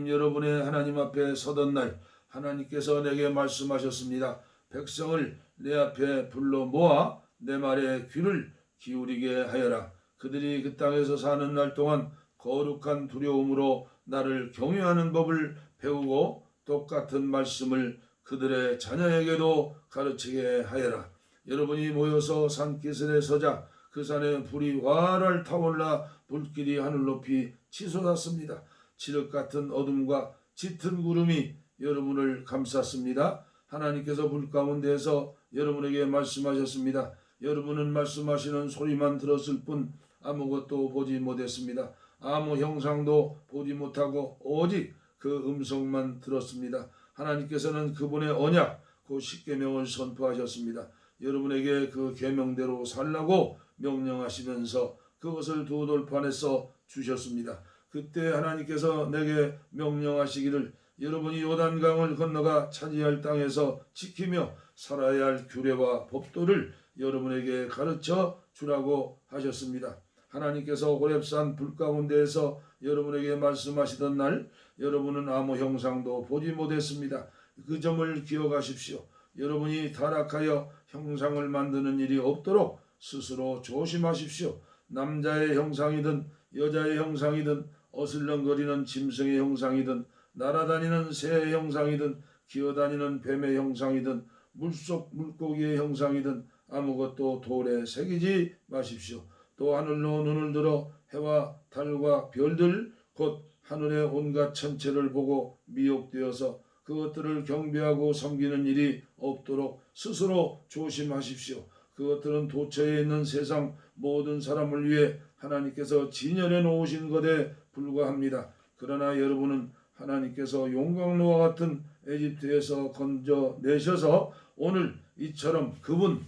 Speaker 1: 여러분의 하나님 앞에 서던 날 하나님께서 내게 말씀하셨습니다. 백성을 내 앞에 불러 모아 내 말에 귀를 기울이게 하여라. 그들이 그 땅에서 사는 날 동안 거룩한 두려움으로 나를 경외하는 법을 배우고 똑같은 말씀을 그들의 자녀에게도 가르치게 하여라. 여러분이 모여서 산기슭에 서자 그 산에 불이 활활 타올라 불길이 하늘 높이 치솟았습니다. 칠흑 같은 어둠과 짙은 구름이 여러분을 감쌌습니다. 하나님께서 불 가운데에서 여러분에게 말씀하셨습니다. 여러분은 말씀하시는 소리만 들었을 뿐 아무것도 보지 못했습니다. 아무 형상도 보지 못하고 오직 그 음성만 들었습니다. 하나님께서는 그분의 언약, 그 십계명을 선포하셨습니다. 여러분에게 그 계명대로 살라고 명령하시면서 그것을 두 돌판에서 주셨습니다. 그때 하나님께서 내게 명령하시기를 여러분이 요단강을 건너가 차지할 땅에서 지키며 살아야 할 규례와 법도를 여러분에게 가르쳐 주라고 하셨습니다. 하나님께서 호렙산 불 가운데에서 여러분에게 말씀하시던 날 여러분은 아무 형상도 보지 못했습니다. 그 점을 기억하십시오. 여러분이 타락하여 형상을 만드는 일이 없도록 스스로 조심하십시오. 남자의 형상이든 여자의 형상이든 어슬렁거리는 짐승의 형상이든 날아다니는 새의 형상이든 기어다니는 뱀의 형상이든 물속 물고기의 형상이든 아무것도 돌에 새기지 마십시오. 또 하늘로 눈을 들어 해와 달과 별들 곧 하늘의 온갖 천체를 보고 미혹되어서 그것들을 경배하고 섬기는 일이 없도록 스스로 조심하십시오. 그것들은 도처에 있는 세상 모든 사람을 위해 하나님께서 진열해 놓으신 것에 불과합니다. 그러나 여러분은 하나님께서 용광로와 같은 에집트에서 건져내셔서 오늘 이처럼 그분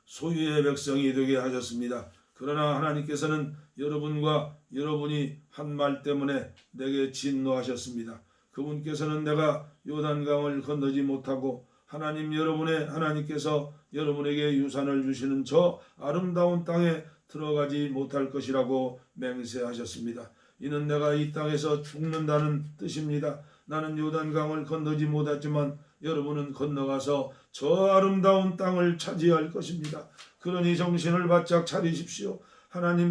Speaker 1: 소유의 백성이 되게 하셨습니다. 그러나 하나님께서는 여러분과 여러분이 한 말 때문에 내게 진노하셨습니다. 그분께서는 내가 요단강을 건너지 못하고 하나님께서 여러분에게 유산을 주시는 저 아름다운 땅에 들어가지 못할 것이라고 맹세하셨습니다. 이는 내가 이 땅에서 죽는다는 뜻입니다. 나는 요단강을 건너지 못했지만 여러분은 건너가서 저 아름다운 땅을 차지할 것입니다. 그러니 정신을 바짝 차리십시오.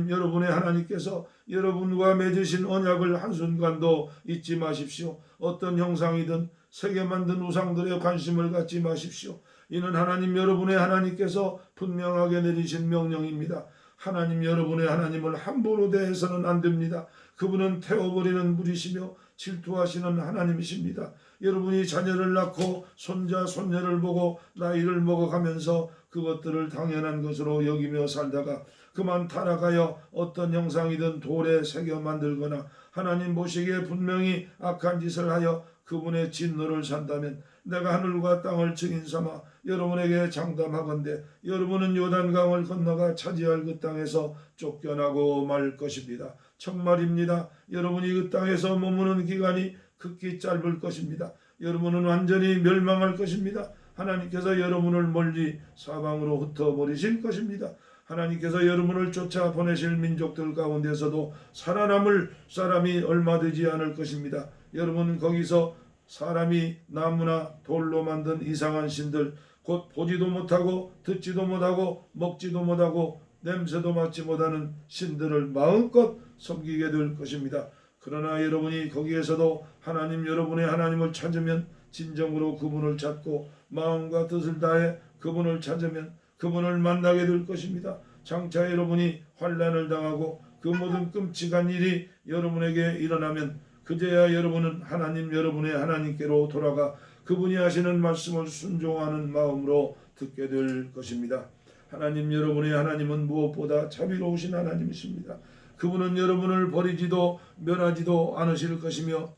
Speaker 1: 여러분의 하나님께서 여러분과 맺으신 언약을 한순간도 잊지 마십시오. 어떤 형상이든 세계 만든 우상들의 관심을 갖지 마십시오. 이는 여러분의 하나님께서 분명하게 내리신 명령입니다. 여러분의 하나님을 함부로 대해서는 안 됩니다. 그분은 태워버리는 분이시며 질투하시는 하나님이십니다. 여러분이 자녀를 낳고 손자 손녀를 보고 나이를 먹어가면서 그것들을 당연한 것으로 여기며 살다가 그만 타락하여 어떤 형상이든 돌에 새겨 만들거나 하나님 보시기에 분명히 악한 짓을 하여 그분의 진노를 산다면 내가 하늘과 땅을 증인 삼아 여러분에게 장담하건대 여러분은 요단강을 건너가 차지할 그 땅에서 쫓겨나고 말 것입니다. 정말입니다. 여러분이 그 땅에서 머무는 기간이 극히 짧을 것입니다. 여러분은 완전히 멸망할 것입니다. 하나님께서 여러분을 멀리 사방으로 흩어버리실 것입니다. 하나님께서 여러분을 쫓아 보내실 민족들 가운데서도 살아남을 사람이 얼마 되지 않을 것입니다. 여러분 거기서 사람이 나무나 돌로 만든 이상한 신들 곧 보지도 못하고 듣지도 못하고 먹지도 못하고 냄새도 맡지 못하는 신들을 마음껏 섬기게 될 것입니다. 그러나 여러분이 거기에서도 하나님, 여러분의 하나님을 찾으면, 진정으로 그분을 찾고 마음과 뜻을 다해 그분을 찾으면 그분을 만나게 될 것입니다. 장차 여러분이 환난을 당하고 그 모든 끔찍한 일이 여러분에게 일어나면 그제야 여러분은 하나님, 여러분의 하나님께로 돌아가 그분이 하시는 말씀을 순종하는 마음으로 듣게 될 것입니다. 하나님, 여러분의 하나님은 무엇보다 자비로우신 하나님이십니다. 그분은 여러분을 버리지도 멸하지도 않으실 것이며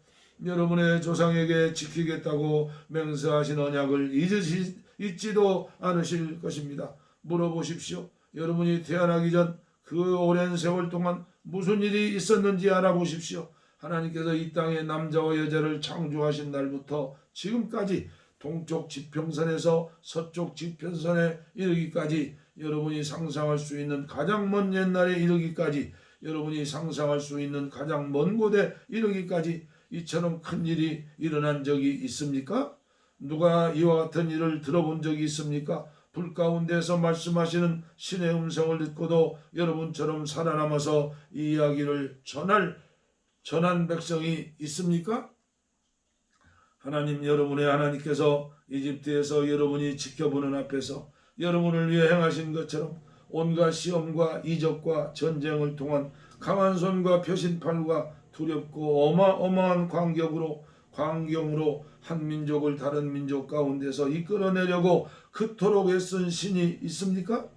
Speaker 1: 여러분의 조상에게 지키겠다고 맹세하신 언약을 잊지도 않으실 것입니다. 물어보십시오. 여러분이 태어나기 전 그 오랜 세월 동안 무슨 일이 있었는지 알아보십시오. 하나님께서 이 땅에 남자와 여자를 창조하신 날부터 지금까지 동쪽 지평선에서 서쪽 지평선에 이르기까지, 여러분이 상상할 수 있는 가장 먼 옛날에 이르기까지, 여러분이 상상할 수 있는 가장 먼 곳에 이르기까지 이처럼 큰 일이 일어난 적이 있습니까? 누가 이와 같은 일을 들어본 적이 있습니까? 불 가운데서 말씀하시는 신의 음성을 듣고도 여러분처럼 살아남아서 이 이야기를 전한 백성이 있습니까? 하나님, 여러분의 하나님께서 이집트에서 여러분이 지켜보는 앞에서 여러분을 위해 행하신 것처럼 온갖 시험과 이적과 전쟁을 통한 강한 손과 표신팔과 두렵고 어마어마한 광경으로 한 민족을 다른 민족 가운데서 이끌어내려고 그토록 애쓴 신이 있습니까?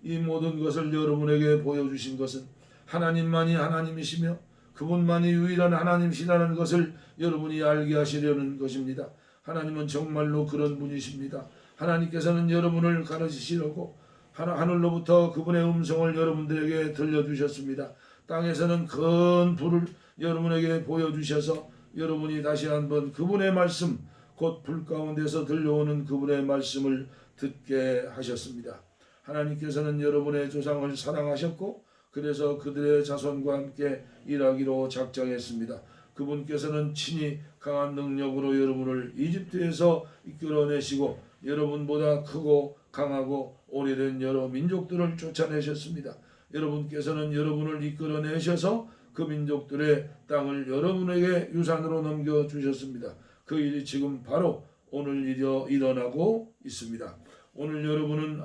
Speaker 1: 이 모든 것을 여러분에게 보여주신 것은 하나님만이 하나님이시며 그분만이 유일한 하나님이시라는 것을 여러분이 알게 하시려는 것입니다. 하나님은 정말로 그런 분이십니다. 하나님께서는 여러분을 가르치시려고 하늘로부터 그분의 음성을 여러분들에게 들려주셨습니다. 땅에서는 큰 불을 여러분에게 보여주셔서 여러분이 다시 한번 그분의 말씀, 곧 불 가운데서 들려오는 그분의 말씀을 듣게 하셨습니다. 하나님께서는 여러분의 조상을 사랑하셨고 그래서 그들의 자손과 함께 일하기로 작정했습니다. 그분께서는 친히 강한 능력으로 여러분을 이집트에서 이끌어내시고 여러분보다 크고 강하고 오래된 여러 민족들을 쫓아내셨습니다. 여러분께서는 여러분을 이끌어내셔서 그 민족들의 땅을 여러분에게 유산으로 넘겨주셨습니다. 그 일이 지금 바로 오늘 일어나고 있습니다. 오늘 여러분은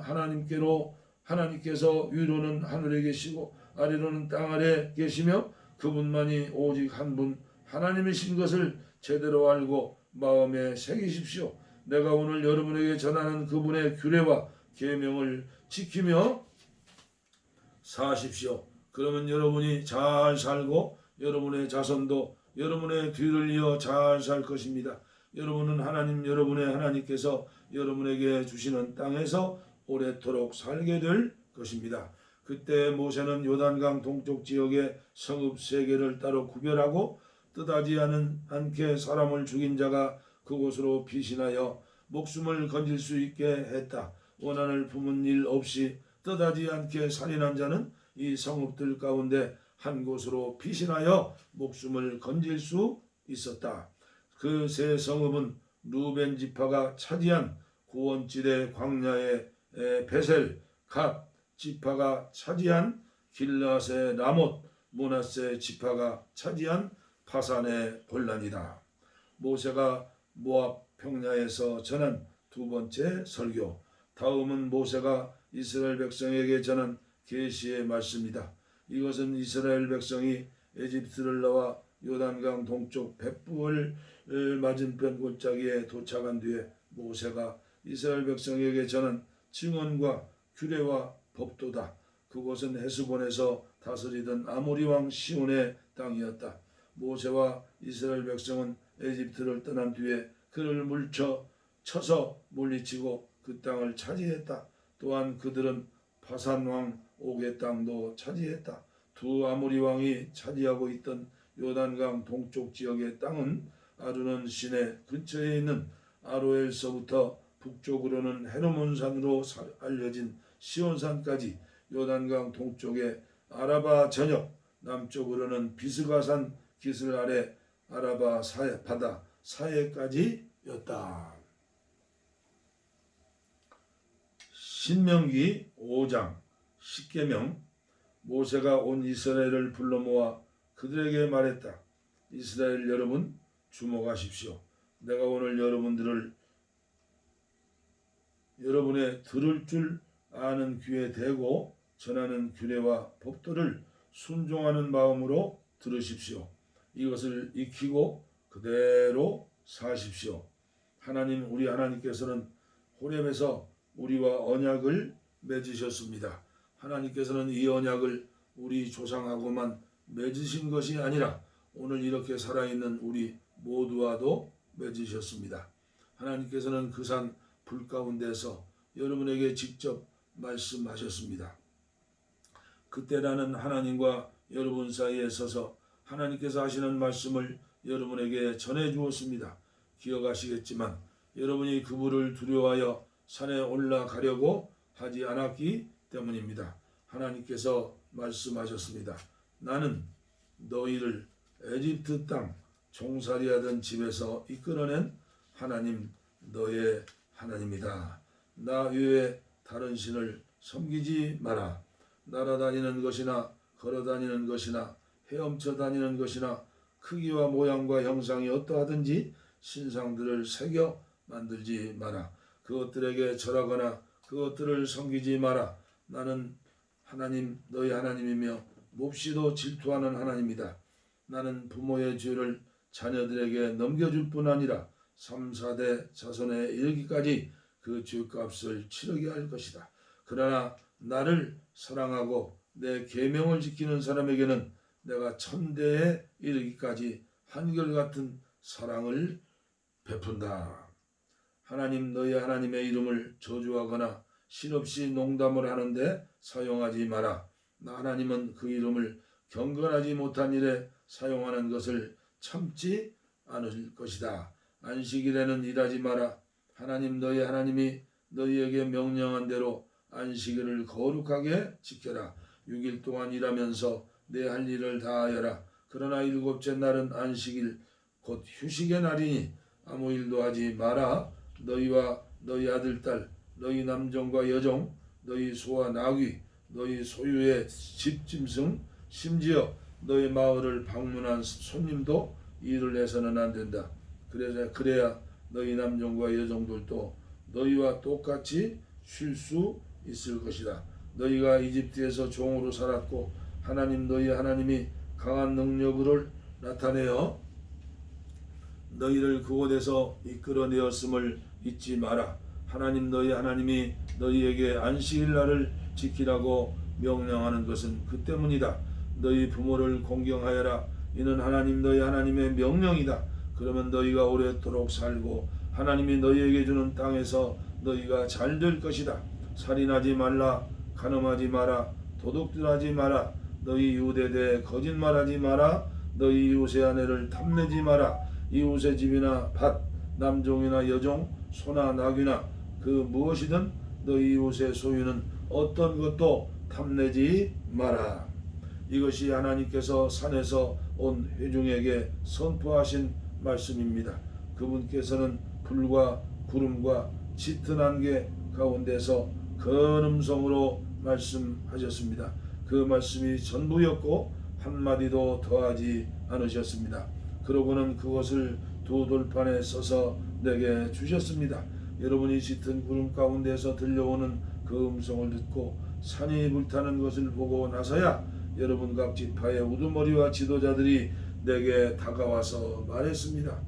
Speaker 1: 하나님께서 위로는 하늘에 계시고 아래로는 땅 아래 계시며 그분만이 오직 한 분 하나님이신 것을 제대로 알고 마음에 새기십시오. 내가 오늘 여러분에게 전하는 그분의 규례와 계명을 지키며 사십시오. 그러면 여러분이 잘 살고 여러분의 자손도 여러분의 뒤를 이어 잘 살 것입니다. 여러분은 하나님, 여러분의 하나님께서 여러분에게 주시는 땅에서 오래도록 살게 될 것입니다. 그때 모세는 요단강 동쪽 지역의 성읍 3개를 따로 구별하고 뜻하지 않게 사람을 죽인 자가 그곳으로 피신하여 목숨을 건질 수 있게 했다. 원한을 품은 일 없이 뜻하지 않게 살인한 자는 이 성읍들 가운데 한 곳으로 피신하여 목숨을 건질 수 있었다. 그 3성읍은 루벤 지파가 차지한 구원지대 광야의 베셀, 갓 지파가 차지한 길앗의 라못, 므낫세 지파가 차지한 파산의 골란이다. 모세가 모압 평야에서 전한 2번째 설교. 다음은 모세가 이스라엘 백성에게 전한 계시의 말씀이다. 이것은 이스라엘 백성이 에집트를 나와 요단강 동쪽 벳부을 맞은편 골짜기에 도착한 뒤에 모세가 이스라엘 백성에게 전한 증언과 규례와 법도다. 그곳은 헤스본에서 다스리던 아모리 왕 시온의 땅이었다. 모세와 이스라엘 백성은 에집트를 떠난 뒤에 그를 쳐서 물리치고 그 땅을 차지했다. 또한 그들은 파산 왕 옥의 땅도 차지했다. 2 아모리 왕이 차지하고 있던 요단강 동쪽 지역의 땅은 아르논 시내 근처에 있는 아로엘서부터 북쪽으로는 헤르몬산으로 알려진 시온산까지, 요단강 동쪽의 아라바 전역, 남쪽으로는 비스가산 기슭 아래 아라바 바다 사해까지였다. 신명기 5장 10계명. 모세가 온 이스라엘을 불러 모아 그들에게 말했다. 이스라엘 여러분, 주목하십시오. 내가 오늘 여러분의 들을 줄 아는 귀에 대고 전하는 규례와 법도를 순종하는 마음으로 들으십시오. 이것을 익히고 그대로 사십시오. 하나님, 우리 하나님께서는 호렙에서 우리와 언약을 맺으셨습니다. 하나님께서는 이 언약을 우리 조상하고만 맺으신 것이 아니라 오늘 이렇게 살아있는 우리 모두와도 맺으셨습니다. 하나님께서는 그 산 불 가운데서 여러분에게 직접 말씀하셨습니다. 그때 나는 하나님과 여러분 사이에 서서 하나님께서 하시는 말씀을 여러분에게 전해 주었습니다. 기억하시겠지만 여러분이 그분을 두려워하여 산에 올라가려고 하지 않았기 때문입니다. 하나님께서 말씀하셨습니다. 나는 너희를 에집트 땅 종살이하던 집에서 이끌어낸 하나님, 너의 하나님이다. 나 외에 다른 신을 섬기지 마라. 날아다니는 것이나 걸어다니는 것이나 헤엄쳐 다니는 것이나 크기와 모양과 형상이 어떠하든지 신상들을 새겨 만들지 마라. 그것들에게 절하거나 그것들을 섬기지 마라. 나는 하나님, 너희 하나님이며 몹시도 질투하는 하나님이다. 나는 부모의 죄를 자녀들에게 넘겨줄 뿐 아니라 3, 4대 자손에 이르기까지 그 죄값을 치르게 할 것이다. 그러나 나를 사랑하고 내 계명을 지키는 사람에게는 내가 천대에 이르기까지 한결같은 사랑을 베푼다. 하나님, 너희 하나님의 이름을 저주하거나 실없이 농담을 하는데 사용하지 마라. 나 하나님은 그 이름을 경건하지 못한 일에 사용하는 것을 참지 않을 것이다. 안식일에는 일하지 마라. 하나님, 너희 하나님이 너희에게 명령한 대로 안식일을 거룩하게 지켜라. 6일 동안 일하면서 내 할 일을 다하여라. 그러나 일곱째 날은 안식일, 곧 휴식의 날이니 아무 일도 하지 마라. 너희와 너희 아들, 딸, 너희 남종과 여종, 너희 소와 나귀, 너희 소유의 집짐승, 심지어 너희 마을을 방문한 손님도 일을 해서는 안 된다. 그래야 너희 남종과 여종들도 너희와 똑같이 쉴 수 있을 것이다. 너희가 이집트에서 종으로 살았고 하나님, 너희 하나님이 강한 능력을 나타내어 너희를 그곳에서 이끌어내었음을 잊지 마라. 하나님, 너희 하나님이 너희에게 안식일 날을 지키라고 명령하는 것은 그 때문이다. 너희 부모를 공경하여라. 이는 하나님, 너희 하나님의 명령이다. 그러면 너희가 오랫도록 살고 하나님이 너희에게 주는 땅에서 너희가 잘 될 것이다. 살인하지 말라. 간음하지 마라. 도둑질하지 마라. 너희 이웃에 대해 거짓말하지 마라. 너희 이웃의 아내를 탐내지 마라. 이웃의 집이나 밭, 남종이나 여종, 소나 나귀나 그 무엇이든 너희 이웃의 소유는 어떤 것도 탐내지 마라. 이것이 하나님께서 산에서 온 회중에게 선포하신 말씀입니다. 그분께서는 불과 구름과 짙은 안개 가운데서 큰 음성으로 말씀하셨습니다. 그 말씀이 전부였고 한마디도 더하지 않으셨습니다. 그러고는 그것을 두 돌판에 써서 내게 주셨습니다. 여러분이 짙은 구름 가운데서 들려오는 그 음성을 듣고 산이 불타는 것을 보고 나서야 여러분 각 지파의 우두머리와 지도자들이 내게 다가와서 말했습니다.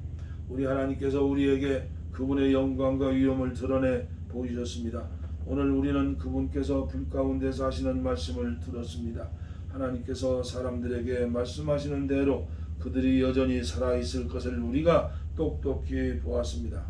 Speaker 1: 우리 하나님께서 우리에게 그분의 영광과 위엄을 드러내 보이셨습니다. 오늘 우리는 그분께서 불 가운데서 하시는 말씀을 들었습니다. 하나님께서 사람들에게 말씀하시는 대로 그들이 여전히 살아있을 것을 우리가 똑똑히 보았습니다.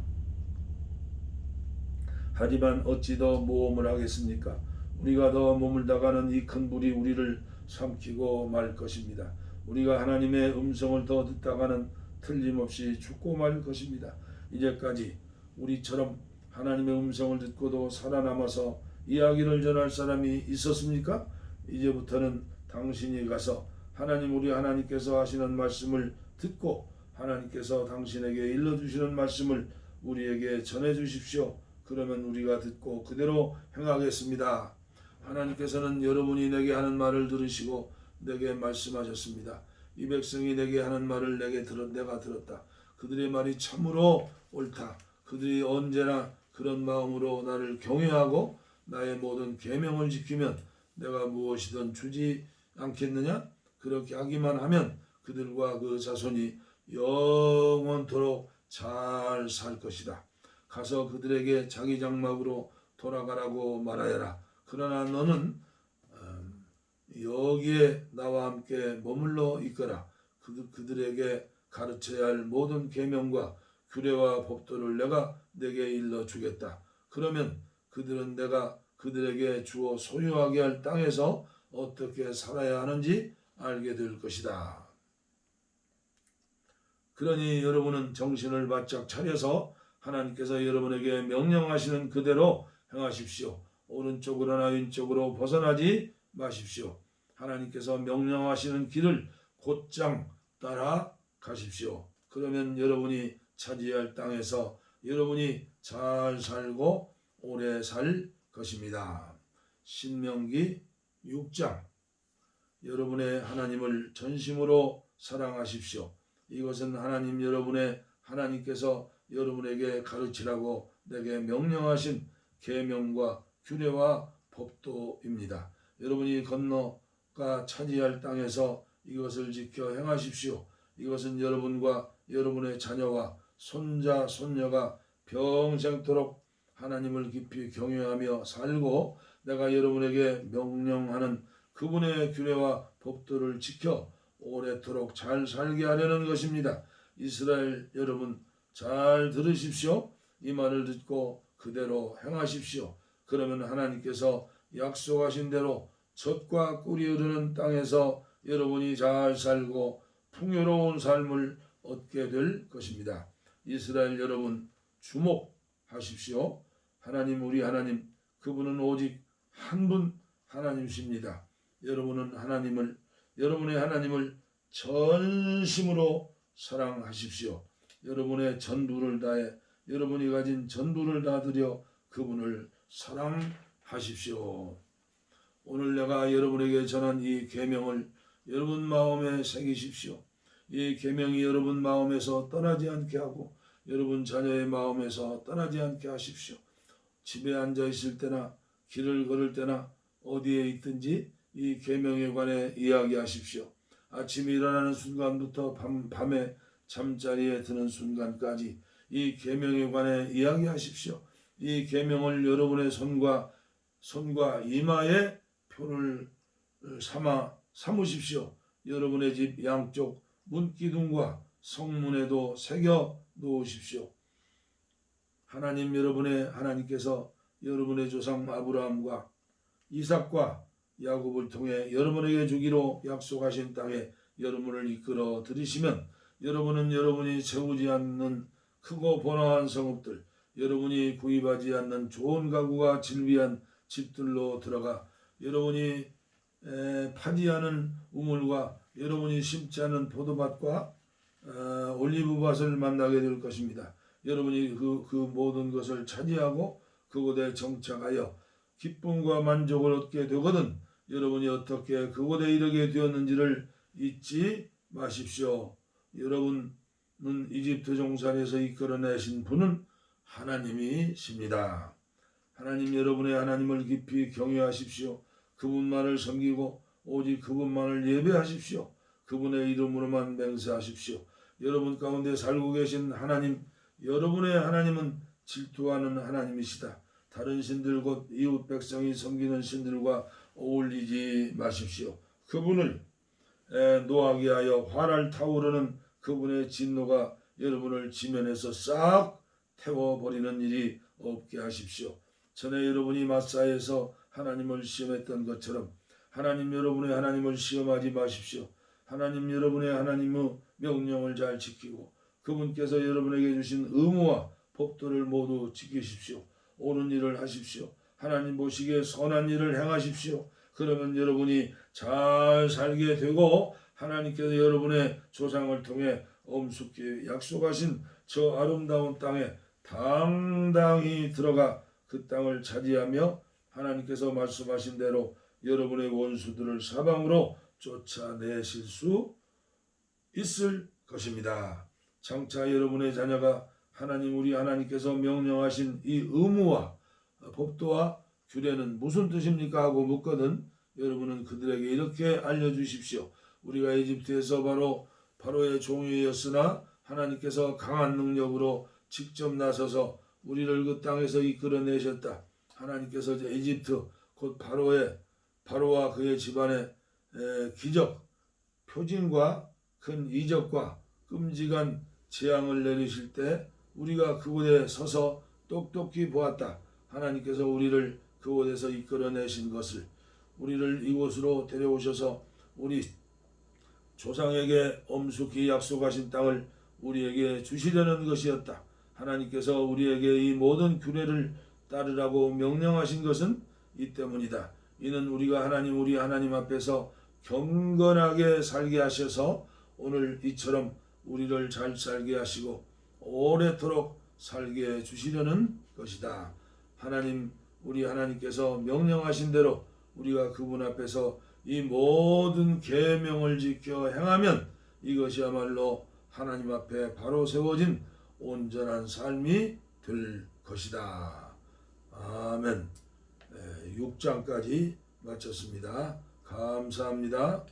Speaker 1: 하지만 어찌 더 모험을 하겠습니까? 우리가 더 머물다가는 이 큰 불이 우리를 삼키고 말 것입니다. 우리가 하나님의 음성을 더 듣다가는 틀림없이 죽고 말 것입니다. 이제까지 우리처럼 하나님의 음성을 듣고도 살아남아서 이야기를 전할 사람이 있었습니까? 이제부터는 당신이 가서 하나님, 우리 하나님께서 하시는 말씀을 듣고 하나님께서 당신에게 일러주시는 말씀을 우리에게 전해 주십시오. 그러면 우리가 듣고 그대로 행하겠습니다. 하나님께서는 여러분이 내게 하는 말을 들으시고 내게 말씀하셨습니다. 이 백성이 내게 하는 말을 내가 들었다. 그들의 말이 참으로 옳다. 그들이 언제나 그런 마음으로 나를 경외하고 나의 모든 계명을 지키면 내가 무엇이든 주지 않겠느냐? 그렇게 하기만 하면 그들과 그 자손이 영원토록 잘 살 것이다. 가서 그들에게 자기 장막으로 돌아가라고 말하여라. 그러나 너는 여기에 나와 함께 머물러 있거라. 그들에게 가르쳐야 할 모든 계명과 규례와 법도를 내가 내게 일러 주겠다. 그러면 그들은 내가 그들에게 주어 소유하게 할 땅에서 어떻게 살아야 하는지 알게 될 것이다. 그러니 여러분은 정신을 바짝 차려서 하나님께서 여러분에게 명령하시는 그대로 행하십시오. 오른쪽으로나 왼쪽으로 벗어나지 마십시오. 하나님께서 명령하시는 길을 곧장 따라가십시오. 그러면 여러분이 차지할 땅에서 여러분이 잘 살고 오래 살 것입니다. 신명기 6장. 여러분의 하나님을 전심으로 사랑하십시오. 이것은 하나님께서 여러분에게 가르치라고 내게 명령하신 계명과 규례와 법도입니다. 여러분이 건너가 차지할 땅에서 이것을 지켜 행하십시오. 이것은 여러분과 여러분의 자녀와 손자, 손녀가 평생토록 하나님을 깊이 경외하며 살고 내가 여러분에게 명령하는 그분의 규례와 법도를 지켜 오래도록 잘 살게 하려는 것입니다. 이스라엘 여러분 잘 들으십시오. 이 말을 듣고 그대로 행하십시오. 그러면 하나님께서 약속하신 대로 젖과 꿀이 흐르는 땅에서 여러분이 잘 살고 풍요로운 삶을 얻게 될 것입니다. 이스라엘 여러분 주목하십시오. 하나님, 우리 하나님, 그분은 오직 한 분 하나님이십니다. 여러분의 하나님을 전심으로 사랑하십시오. 여러분의 전부를 다해 여러분이 가진 전부를 다 드려 그분을 사랑하십시오. 오늘 내가 여러분에게 전한 이 계명을 여러분 마음에 새기십시오. 이 계명이 여러분 마음에서 떠나지 않게 하고 여러분 자녀의 마음에서 떠나지 않게 하십시오. 집에 앉아 있을 때나 길을 걸을 때나 어디에 있든지 이 계명에 관해 이야기하십시오. 아침에 일어나는 순간부터 밤에 잠자리에 드는 순간까지 이 계명에 관해 이야기하십시오. 이 계명을 여러분의 손과 이마에 표를 삼으십시오. 여러분의 집 양쪽 문기둥과 성문에도 새겨 놓으십시오. 하나님께서 여러분의 조상 아브라함과 이삭과 야곱을 통해 여러분에게 주기로 약속하신 땅에 여러분을 이끌어 들이시면 여러분은 여러분이 채우지 않는 크고 번화한 성읍들, 여러분이 구입하지 않는 좋은 가구가 질비한 집들로 들어가 여러분이 파지 않은 우물과 여러분이 심지 않은 포도밭과 올리브밭을 만나게 될 것입니다. 여러분이 그 모든 것을 차지하고 그곳에 정착하여 기쁨과 만족을 얻게 되거든 여러분이 어떻게 그곳에 이르게 되었는지를 잊지 마십시오. 여러분은 이집트 종살에서 이끌어내신 분은 하나님이십니다. 하나님, 여러분의 하나님을 깊이 경외하십시오. 그분만을 섬기고 오직 그분만을 예배하십시오. 그분의 이름으로만 맹세하십시오. 여러분 가운데 살고 계신 하나님, 여러분의 하나님은 질투하는 하나님이시다. 다른 신들 곧 이웃 백성이 섬기는 신들과 어울리지 마십시오. 그분을 노하게 하여 화를 타오르는 그분의 진노가 여러분을 지면에서 싹 태워버리는 일이 없게 하십시오. 전에 여러분이 마사에서 하나님을 시험했던 것처럼 하나님, 여러분의 하나님을 시험하지 마십시오. 하나님, 여러분의 하나님의 명령을 잘 지키고 그분께서 여러분에게 주신 의무와 법도를 모두 지키십시오. 옳은 일을 하십시오. 하나님 보시기에 선한 일을 행하십시오. 그러면 여러분이 잘 살게 되고 하나님께서 여러분의 조상을 통해 엄숙히 약속하신 저 아름다운 땅에 당당히 들어가 그 땅을 차지하며 하나님께서 말씀하신 대로 여러분의 원수들을 사방으로 쫓아내실 수 있을 것입니다. 장차 여러분의 자녀가 하나님 우리 하나님께서 명령하신 이 의무와 법도와 규례는 무슨 뜻입니까 하고 묻거든 여러분은 그들에게 이렇게 알려주십시오. 우리가 이집트에서 바로의 종이었으나 하나님께서 강한 능력으로 직접 나서서 우리를 그 땅에서 이끌어내셨다. 하나님께서 이집트 곧 바로와 그의 집안의 기적, 표징과 큰 이적과 끔찍한 재앙을 내리실 때 우리가 그곳에 서서 똑똑히 보았다. 하나님께서 우리를 그곳에서 이끌어내신 것을 우리를 이곳으로 데려오셔서 우리 조상에게 엄숙히 약속하신 땅을 우리에게 주시려는 것이었다. 하나님께서 우리에게 이 모든 규례를 따르라고 명령하신 것은 이 때문이다. 이는 우리가 우리 하나님 앞에서 경건하게 살게 하셔서 오늘 이처럼 우리를 잘 살게 하시고 오래도록 살게 해 주시려는 것이다. 우리 하나님께서 명령하신 대로 우리가 그분 앞에서 이 모든 계명을 지켜 행하면 이것이야말로 하나님 앞에 바로 세워진 온전한 삶이 될 것이다. 아멘. 6장까지 마쳤습니다. 감사합니다.